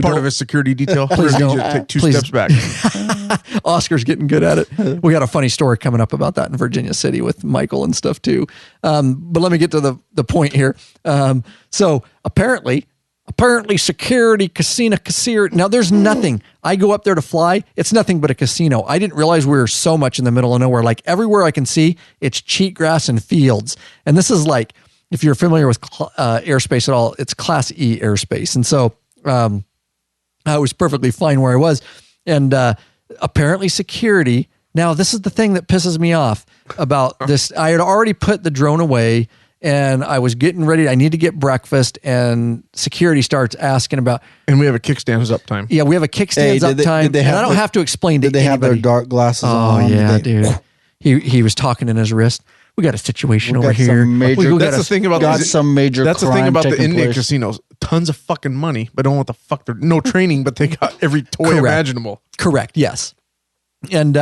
Part of his security detail. Please don't. Take 2 steps back. Oscar's getting good at it. We got a funny story coming up about that in Virginia City with Michael and stuff too. But let me get to the point here. So apparently security, casino. Now there's nothing. I go up there to fly. It's nothing but a casino. I didn't realize we were so much in the middle of nowhere. Like everywhere I can see, it's cheatgrass and fields. And this is like, if you're familiar with airspace at all, it's Class E airspace. And so I was perfectly fine where I was. And apparently security. Now this is the thing that pisses me off about this. I had already put the drone away, and I was getting ready. I need to get breakfast, and security starts asking about. And we have a kickstands uptime. Yeah, we have a kickstands uptime. And I don't have to explain to anybody. Did they have their dark glasses on? Oh, yeah, dude. He was talking in his wrist. We got a situation over here. That's the thing about the thing about the Indian casinos. Tons of fucking money, but don't know what the fuck they're no training, but they got every toy imaginable. Correct. Yes. And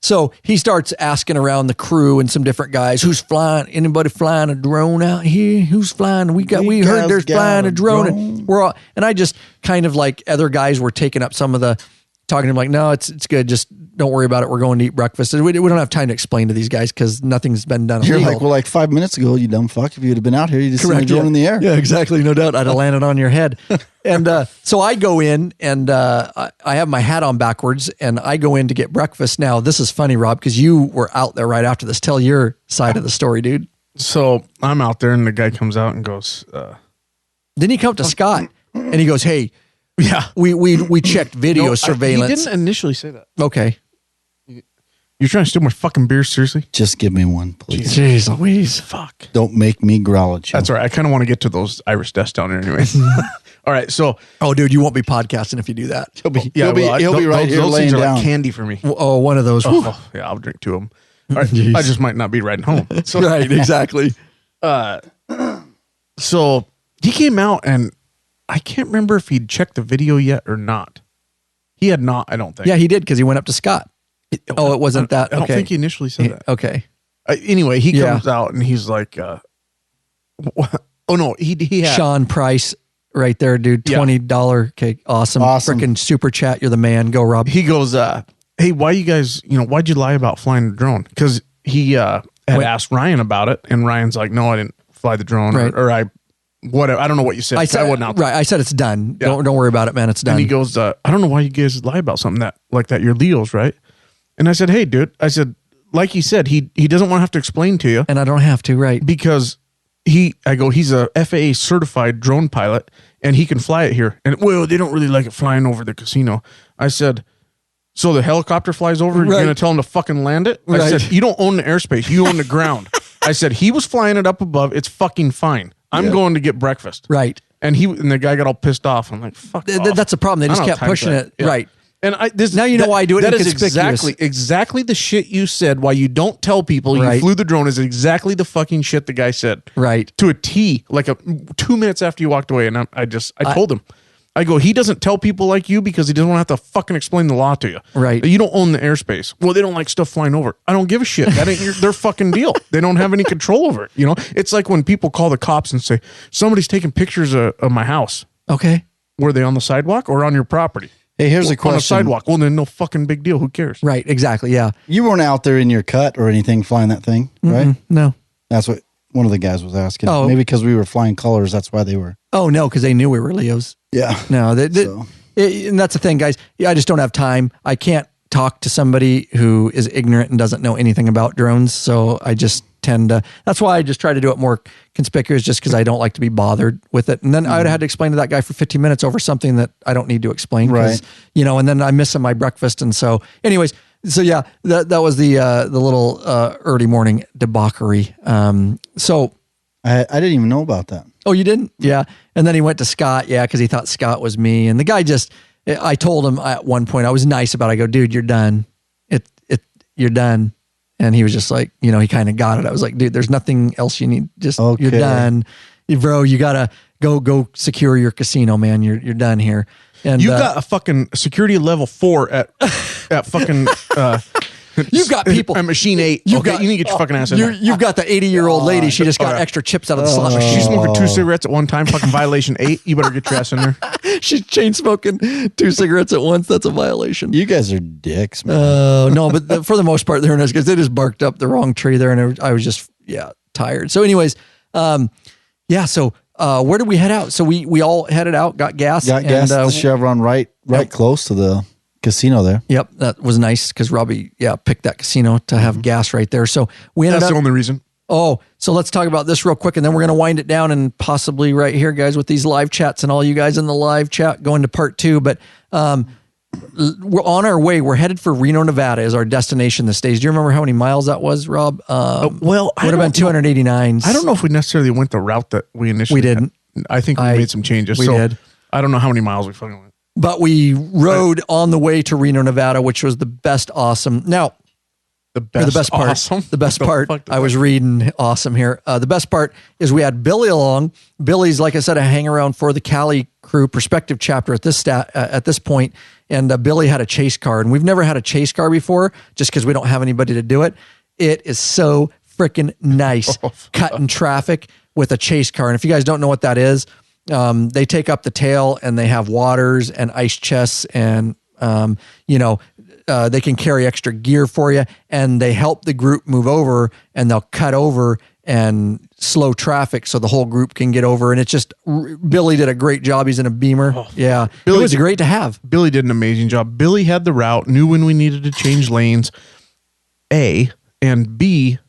So he starts asking around the crew and some different guys, who's flying, anybody flying a drone out here? Who's flying? We heard there's flying a drone. And I just kind of like other guys were taking up some of the talking to him like, no, it's good. Just don't worry about it. We're going to eat breakfast. We don't have time to explain to these guys because nothing's been done. You're like, well, like 5 minutes ago, you dumb fuck. If you'd have been out here, you just seen a drone in the air. Yeah, exactly. No doubt. I'd have landed on your head. And so I go in and I have my hat on backwards and I go in to get breakfast. Now, this is funny, Rob, because you were out there right after this. Tell your side of the story, dude. So I'm out there and the guy comes out and goes, Then he come up to Scott and he goes, hey, yeah, we checked video surveillance. He didn't initially say that. Okay. You're trying to steal my fucking beer, seriously? Just give me one, please. Jeez Louise. Fuck. Don't make me growl at you. That's all right. I kind of want to get to those Irish deaths down there anyways. All right, so. Oh, dude, you won't be podcasting if you do that. He'll be right here those laying things are down. like candy for me. Oh, one of those. Oh, yeah, I'll drink 2 of them. All right, I just might not be riding home. So, right, exactly. So he came out and I can't remember if he'd checked the video yet or not. He had not, I don't think. Yeah, he did because he went up to Scott. It wasn't that. I don't think he initially said that. Okay. Anyway, he comes out and he's like, oh no, he had Sean Price right there, dude. $20 cake. Awesome. Freaking super chat. You're the man. Go, Rob. He goes, hey, why you guys, why'd you lie about flying the drone? Because he had asked Ryan about it and Ryan's like, no, I didn't fly the drone or I whatever. I don't know what you said. I wasn't out there. Right. I said it's done. Yeah. Don't worry about it, man. It's done. And he goes, I don't know why you guys lie about something like that. You're Leo's, right? And I said, hey, dude. I said, like he said, he doesn't want to have to explain to you. And I don't have to, right? Because he's a FAA certified drone pilot and he can fly it here. And well, they don't really like it flying over the casino. I said, so the helicopter flies over and you're going to tell him to fucking land it? I said, you don't own the airspace. You own the ground. I said, he was flying it up above. It's fucking fine. I'm going to get breakfast. Right. And the guy got all pissed off. I'm like, fuck off. That's the problem. They just kept pushing it. Yeah. Right. And now you know why I do it. That is exactly the shit you said. Why you don't tell people you flew the drone is exactly the fucking shit the guy said. Right. To a T, like 2 minutes after you walked away. And I told him, I go, he doesn't tell people like you because he doesn't want to have to fucking explain the law to you. Right. You don't own the airspace. Well, they don't like stuff flying over. I don't give a shit. That ain't their fucking deal. They don't have any control over it. It's like when people call the cops and say, somebody's taking pictures of my house. Okay. Were they on the sidewalk or on your property? Hey, here's a question. On the sidewalk. Well, then no fucking big deal. Who cares? Right. Exactly. Yeah. You weren't out there in your cut or anything flying that thing, right? No. That's what one of the guys was asking. Oh. Maybe because we were flying colors. That's why they were. Oh, no, because they knew we were Leos. Yeah. No, and that's the thing, guys. I just don't have time. I can't talk to somebody who is ignorant and doesn't know anything about drones. So I just tend to, that's why I just try to do it more conspicuous just because I don't like to be bothered with it. And then I would have had to explain to that guy for 15 minutes over something that I don't need to explain. Right. And then I'm missing my breakfast. And so anyways, so yeah, that was the little early morning debauchery. So I didn't even know about that. Oh, you didn't? Yeah. And then he went to Scott. Yeah. Cause he thought Scott was me. And the guy I told him at one point, I was nice about it. I go, dude, you're done. You're done. And he was just like, he kind of got it. I was like, dude, there's nothing else you need. Just, You're done. Bro, you got to go secure your casino, man. You're done here. And you got a fucking security level 4 at fucking, you've got people at machine 8. You need to get your fucking ass in there. You've got the 80-year-old lady. She just got extra chips out of the slot machine. She's smoking 2 cigarettes at one time. Fucking violation 8. You better get your ass in there. She's chain smoking 2 cigarettes at once. That's a violation. You guys are dicks, man. No, but for the most part, they're nice because they just barked up the wrong tree there, and I was just tired. So, anyways, so where did we head out? So we all headed out, got gas, at the Chevron right close to the casino there. Yep, that was nice because Robbie, picked that casino to have gas right there. So we ended That's the only reason. Oh, so let's talk about this real quick, and then we're going to wind it down, and possibly right here, guys, with these live chats and all you guys in the live chat going to part 2. But we're on our way. We're headed for Reno, Nevada as our destination this days. Do you remember how many miles that was, Rob? Would have been 289. I don't know if we necessarily went the route that we initially didn't. I think we made some changes. We did. I don't know how many miles we fucking went. But we rode on the way to Reno, Nevada, which was the best awesome. Now, The best part. Awesome. The best part. I was reading awesome here. The best part is we had Billy along. Billy's, like I said, a hang around for the Cali crew prospective chapter at this point. And Billy had a chase car, and we've never had a chase car before, just because we don't have anybody to do it. It is so freaking nice, cutting traffic with a chase car. And if you guys don't know what that is, they take up the tail and they have waters and ice chests, and they can carry extra gear for you, and they help the group move over, and they'll cut over and slow traffic so the whole group can get over. And it's just, Billy did a great job. He's in a Beamer. Yeah. Billy, it was great to have. Billy did an amazing job. Billy had the route, knew when we needed to change lanes, A, and B,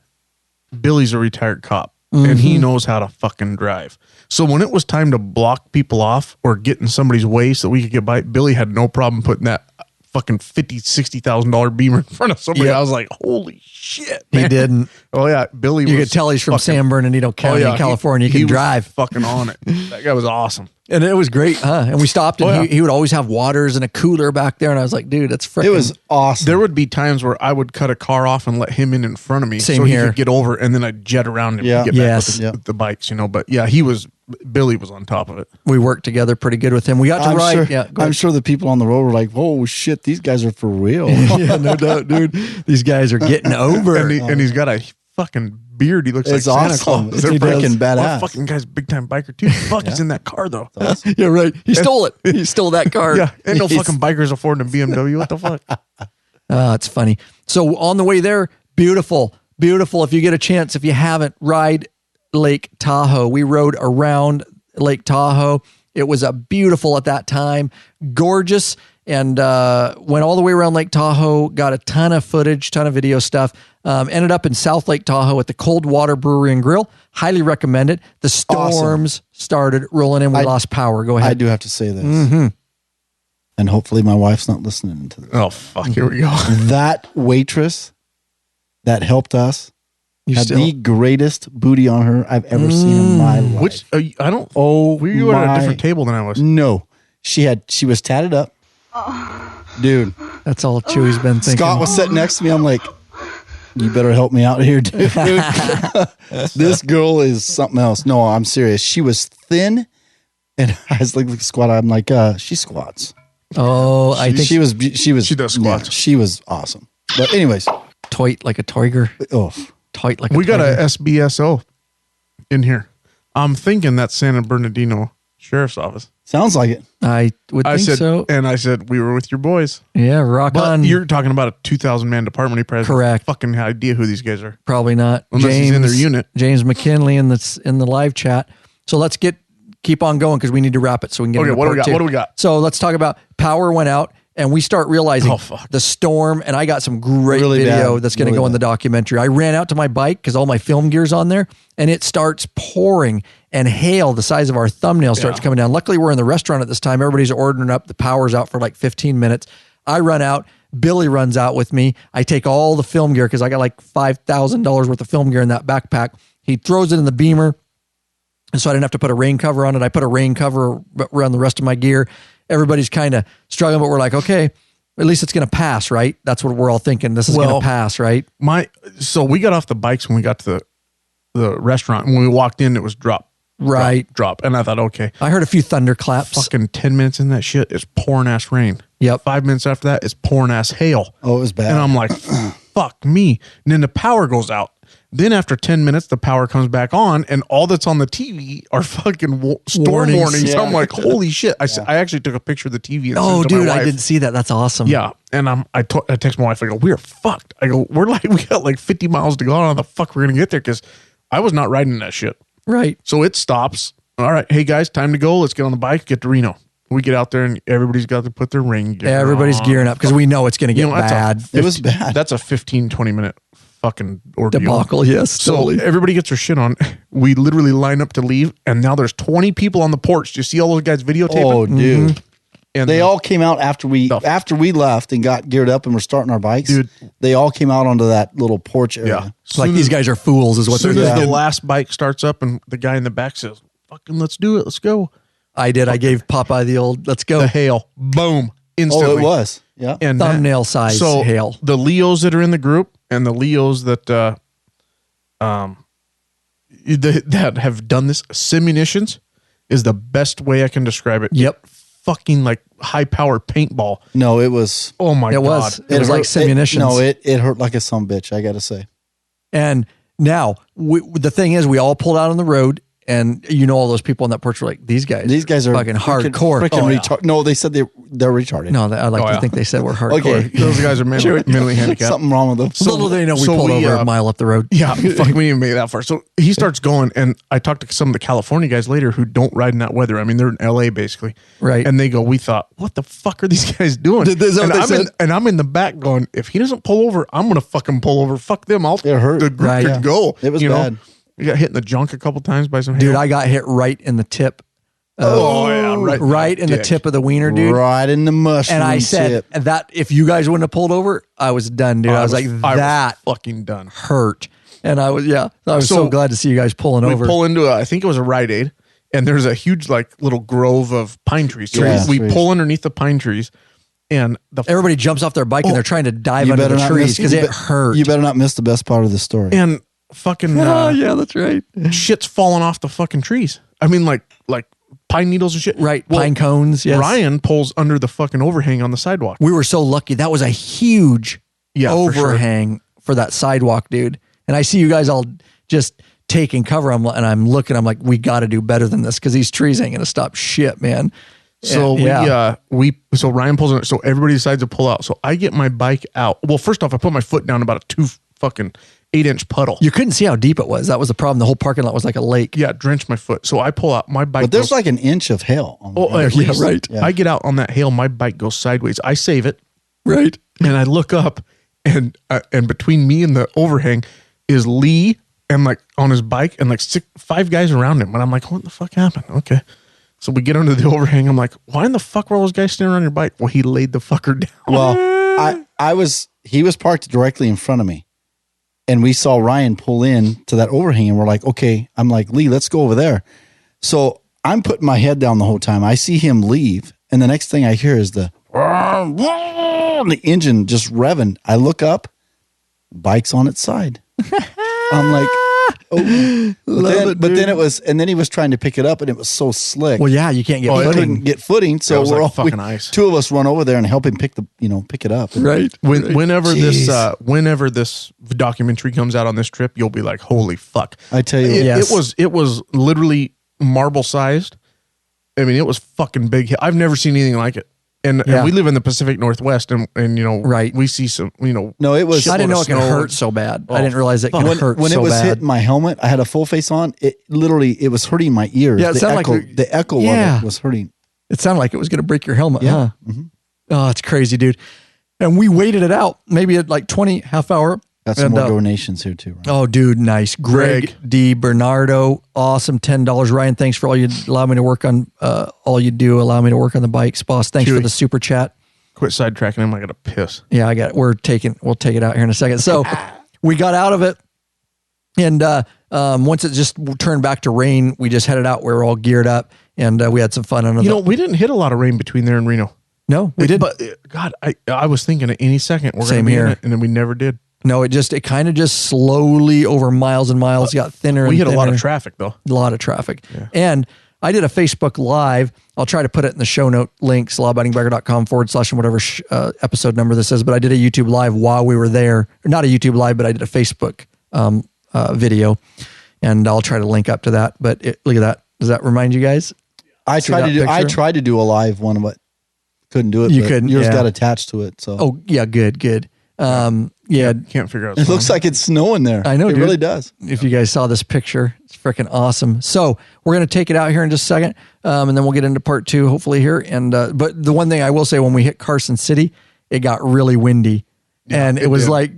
Billy's a retired cop, and he knows how to fucking drive. So when it was time to block people off or get in somebody's way so we could get by, Billy had no problem putting that fucking $50,000-$60,000 Beamer in front of somebody. I was like, holy shit, man. He didn't. Oh yeah, Billy. You could tell he's from San Bernardino County, California. He can drive. Fucking on it. That guy was awesome. And it was great, huh? And we stopped, and he would always have waters and a cooler back there. And I was like, dude, that's freaking. It was awesome. There would be times where I would cut a car off and let him in front of me, so he could get over, and then I'd jet around and get back with the bikes, But yeah, Billy was on top of it. We worked together pretty good with him. We got to ride. I'm sure the people on the road were like, "Oh shit, these guys are for real." Yeah, no doubt, dude. These guys are getting over. And he's got a fucking beard. He looks like Santa Claus. It's freaking badass. That fucking guy's a big time biker too. Fuck, he's in that car though. Awesome. Yeah, right. He stole it. He stole that car. Yeah, ain't no fucking bikers affording a BMW. What the fuck? It's funny. So on the way there, beautiful. If you get a chance, if you haven't, ride Lake Tahoe. We rode around Lake Tahoe. It was a beautiful at that time, gorgeous, and went all the way around Lake Tahoe. Got a ton of footage, ton of video stuff. Ended up in South Lake Tahoe at the Cold Water Brewery and Grill. Highly recommend it. The storms started rolling in. We lost power. Go ahead. I do have to say this, and hopefully my wife's not listening to this. Oh fuck! Here we go. That waitress that helped us. Had the greatest booty on her I've ever seen in my life. Which I don't. Oh, you were at a different table than I was. No, she was tatted up. Dude, that's all Chewy's been thinking. Scott was sitting next to me. I'm like, you better help me out here, dude. This girl is something else. No, I'm serious. She was thin, and I was like, squat. I'm like, she squats. Oh, I think she does squats. Yeah, she was awesome. But anyways, toit like a tiger. Oh. Tight like we got a SBSO in here. I'm thinking that's San Bernardino Sheriff's Office. Sounds like it. I would think so. And I said, we were with your boys. Yeah, rock on. You're talking about a 2,000-man department. He probably correct. Fucking idea who these guys are. Probably not. Unless he's in their unit. James McKinley in the live chat. So let's keep on going because we need to wrap it so we can get into part two. What do we got? So let's talk about power went out. And we start realizing the storm, and I got some great video that's going to go in the documentary. I ran out to my bike because all my film gear's on there, and it starts pouring, and hail the size of our thumbnail starts coming down. Luckily, we're in the restaurant at this time. Everybody's ordering up. The power's out for like 15 minutes. I run out. Billy runs out with me. I take all the film gear because I got like $5,000 worth of film gear in that backpack. He throws it in the Beamer, and so I didn't have to put a rain cover on it. I put a rain cover around the rest of my gear. Everybody's kind of struggling, but we're like, okay, at least it's going to pass, right? That's what we're all thinking. This is going to pass, right? So we got off the bikes when we got to the restaurant. When we walked in, it was drop. Right. Drop. And I thought, okay. I heard a few thunderclaps. Fucking 10 minutes in that shit, it's pouring ass rain. Yep. 5 minutes after that, it's pouring ass hail. Oh, it was bad. And I'm like, fuck me. And then the power goes out. Then after 10 minutes, the power comes back on, and all that's on the TV are fucking storm warnings. Yeah. I'm like, holy shit. I actually took a picture of the TV. And oh, dude, I didn't see that. That's awesome. Yeah. And I text my wife. I go, we are fucked. I go, we got like 50 miles to go. How the fuck we're going to get there? Because I was not riding that shit. Right. So it stops. All right. Hey, guys, time to go. Let's get on the bike, get to Reno. We get out there, and everybody's got to put their ring gear on. Everybody's gearing up because we know it's going to get bad. It was bad. That's a 15, 20-minute fucking ordeal. Debacle, yes. So totally. everybody gets their shit on. We literally line up to leave, and now there's 20 people on the porch. Do you see all those guys videotaping? Oh, dude. And they all came out after we left and got geared up and were starting our bikes. Dude, they all came out onto that little porch area. Yeah. It's like these guys are fools is what they're doing. As soon as the last bike starts up and the guy in the back says, fucking let's do it. Let's go. I did. I gave Popeye the old, let's go. The hail. Boom. instantly. Oh, it was. Yeah. And thumbnail size hail. The Leos that are in the group and the Leos that that have done this, Simunitions is the best way I can describe it. Yep. Fucking like high power paintball. No, it was. Oh my God. It was like Simunitions. It hurt like a sumbitch, I got to say. And now the thing is, we all pulled out on the road. And all those people on that porch were like, these guys are fucking hardcore. Freaking No, they said they're retarded. No, I like to think they said we're hardcore. Okay, those guys are mentally handicapped. Something wrong with them. Little they know we pulled over a mile up the road. Yeah, fuck, we didn't make it that far. So he starts going, and I talked to some of the California guys later who don't ride in that weather. I mean, they're in LA basically. Right. And they go, we thought, what the fuck are these guys doing? And I'm in the back going, if he doesn't pull over, I'm going to fucking pull over. Fuck them. The group could go. It was bad. We got hit in the junk a couple times by some hail. Dude, I got hit right in the tip. Right in the tip of the wiener, dude. Right in the mushroom. And I said that if you guys wouldn't have pulled over, I was done, dude. I was fucking done. Hurt. And I was so glad to see you guys pulling over. We pull into I think it was a Rite Aid, and there's a huge like little grove of pine trees. So we pull underneath the pine trees, and everybody jumps off their bike and they're trying to dive under the trees because it hurt. You better not miss the best part of the story. And fucking yeah, that's right. Shit's falling off the fucking trees. I mean, like pine needles and shit. Right, pine cones. Yes. Ryan pulls under the fucking overhang on the sidewalk. We were so lucky. That was a huge overhang for that sidewalk, dude. And I see you guys all just taking cover. I'm like, we got to do better than this because these trees ain't gonna stop shit, man. So so Ryan pulls in. So everybody decides to pull out. So I get my bike out. Well, first off, I put my foot down about a 8-inch puddle. You couldn't see how deep it was. That was the problem. The whole parking lot was like a lake. Yeah, it drenched my foot. So I pull out my bike. But there's like an inch of hail. Right. Yeah. I get out on that hail. My bike goes sideways. I save it. Right. And I look up, and between me and the overhang is Lee, and like on his bike, and like 5 guys around him. And I'm like, what the fuck happened? Okay. So we get under the overhang. I'm like, why in the fuck were all those guys standing on your bike? Well, he laid the fucker down. Well, he was parked directly in front of me. And we saw Ryan pull in to that overhang, and we're like, okay. I'm like, Lee, let's go over there. So I'm putting my head down the whole time. I see him leave, and the next thing I hear is the engine just revving. I look up, bike's on its side. I'm like, oh, but then it was, and then he was trying to pick it up, and it was so slick. Well, yeah, you can't get footing. Couldn't get footing, so we're all fucking ice. 2 of us run over there and help him pick it up. Right. Whenever this documentary comes out on this trip, you'll be like, holy fuck! I tell you, it was literally marble sized. I mean, it was fucking big. I've never seen anything like it. And we live in the Pacific Northwest, and we see some, No, it was. I didn't know it could hurt so bad. I didn't realize it could hurt so bad. When it was hitting my helmet, I had a full face on. It was hurting my ears. Yeah, the echo of it was hurting. It sounded like it was going to break your helmet, yeah. huh? Mm-hmm. Oh, it's crazy, dude. And we waited it out, maybe at like 20, half hour. Got some more donations here too, right? Oh, dude, nice. Greg D. Bernardo, awesome, $10. Ryan, thanks for all you allow me to work on. All you do, allow me to work on the bikes, boss. Thanks for the super chat. Quit sidetracking him. I got to piss. Yeah, I got it. We'll take it out here in a second. So we got out of it, and once it just turned back to rain, we just headed out. We were all geared up, and we had some fun under. We didn't hit a lot of rain between there and Reno. No, we didn't. But God, I was thinking at any second we're going to be in it, and then we never did. No, it kind of just slowly over miles and miles got thinner. We hit a lot of traffic though. A lot of traffic. Yeah. And I did a Facebook Live. I'll try to put it in the show note links, lawabidingbiker.com/ and whatever episode number this is. But I did a YouTube Live while we were there. Not a YouTube Live, but I did a Facebook video. And I'll try to link up to that. But look at that. Does that remind you guys? I tried to do a live one, but couldn't do it. You couldn't. Yours got attached to it. So. Oh, yeah. Good. Can't figure out. It looks like it's snowing there. I know, it dude. really does. If you guys saw this picture, it's freaking awesome. So we're going to take it out here in just a second, and then we'll get into part 2 hopefully here. And but the one thing I will say, when we hit Carson City, it got really windy, and it was like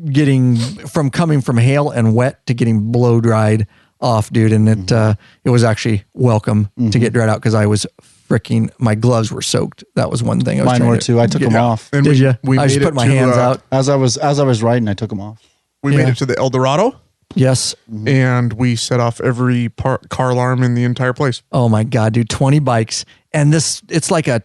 coming from hail and wet to getting blow dried off, dude. And it was actually welcome to get dried out because I was my gloves were soaked. That was one thing. Mine were too. I took them off. And Did you? I just put my hands out as I was riding. I took them off. We made it to the El Dorado. Yes, and we set off every car alarm in the entire place. Oh my God, dude! 20 bikes, and it's like a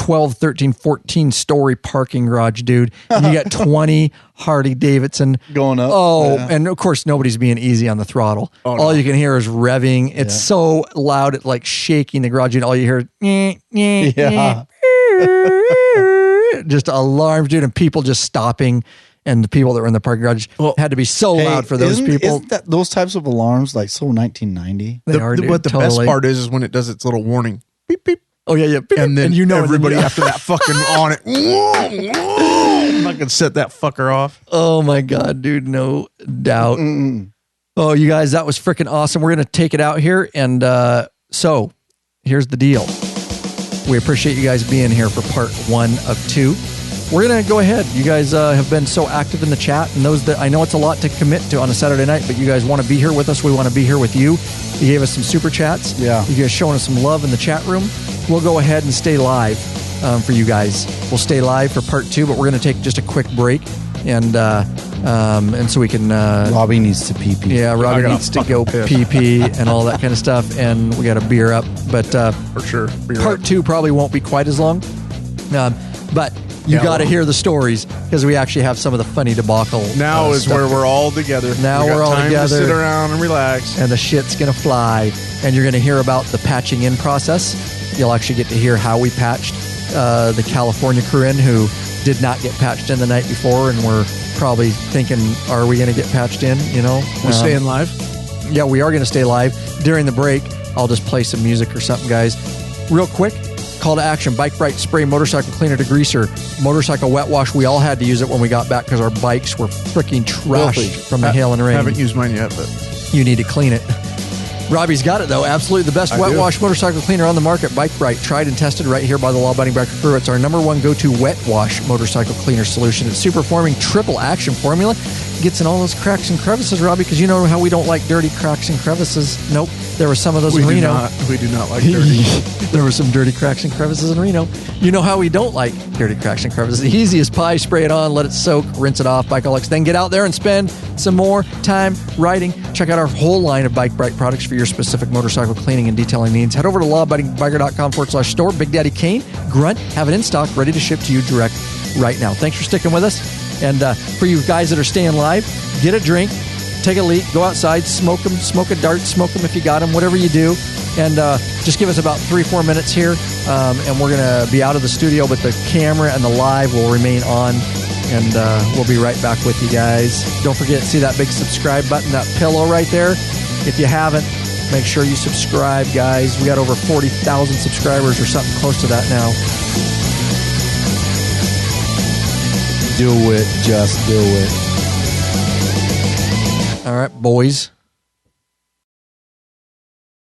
12, 13, 14 story parking garage, dude. And you got 20 Harley Davidson going up. Oh, yeah. And of course, nobody's being easy on the throttle. Oh, all you can hear is revving. It's so loud, it's like shaking the garage. And all you hear, just alarms, dude, and people just stopping. And the people that were in the parking garage had to be so loud for those people. Isn't that those types of alarms like so 1990? They are, dude, but the best part is when it does its little warning. Beep, beep. Oh, yeah. Beep, and then everybody after that fucking on it. I can set that fucker off. Oh, my God, dude. No doubt. Oh, you guys, that was freaking awesome. We're going to take it out here. And so here's the deal. We appreciate you guys being here for part 1 of 2. We're going to go ahead. You guys have been so active in the chat, and those that I know it's a lot to commit to on a Saturday night, but you guys want to be here with us. We want to be here with you. You gave us some super chats. Yeah. You guys showing us some love in the chat room. We'll go ahead and stay live for you guys. We'll stay live for part 2, but we're going to take just a quick break, and so we can. Robbie needs to pee-pee. Yeah, Robbie needs to go pee-pee and all that kind of stuff, and we got a beer up. But for sure, part 2 probably won't be quite as long, but. You got to hear the stories because we actually have some of the funny debacle. Now is where we're all together. Now we're all together. To sit around and relax. And the shit's going to fly. And you're going to hear about the patching in process. You'll actually get to hear how we patched the California crew in who did not get patched in the night before. And we're probably thinking, are we going to get patched in? You know, we're staying live. Yeah, we are going to stay live. During the break, I'll just play some music or something, guys. Real quick. Call to action, Bike Bright Spray, Motorcycle Cleaner Degreaser, Motorcycle Wet Wash. We all had to use it when we got back because our bikes were freaking trashed from the hail and rain. I haven't used mine yet, but you need to clean it. Robbie's got it, though. Absolutely the best wet wash motorcycle cleaner on the market. Bike Bright, tried and tested right here by the law-abiding biker crew. It's our #1 go-to wet wash motorcycle cleaner solution. It's super-forming triple action formula. Gets in all those cracks and crevices, Robbie, because you know how we don't like dirty cracks and crevices. Nope. There were some of those in Reno. We do not like dirty. There were some dirty cracks and crevices in Reno. You know how we don't like dirty cracks and crevices. The easiest pie, spray it on, let it soak, rinse it off, Bikeaholics. Then get out there and spend some more time riding. Check out our whole line of Bike Bright products for your specific motorcycle cleaning and detailing needs. Head over to lawabidingbiker.com/store. Big Daddy Kane, Grunt, have it in stock, ready to ship to you direct right now. Thanks for sticking with us. And for you guys that are staying live, get a drink, take a leak, go outside, smoke them, smoke a dart, smoke them if you got them, whatever you do. And just give us about 3-4 minutes here, and we're going to be out of the studio, but the camera and the live will remain on, and we'll be right back with you guys. Don't forget, see that big subscribe button, that pillow right there? If you haven't, make sure you subscribe, guys. We got over 40,000 subscribers or something close to that now. Do it. Just do it. All right, boys.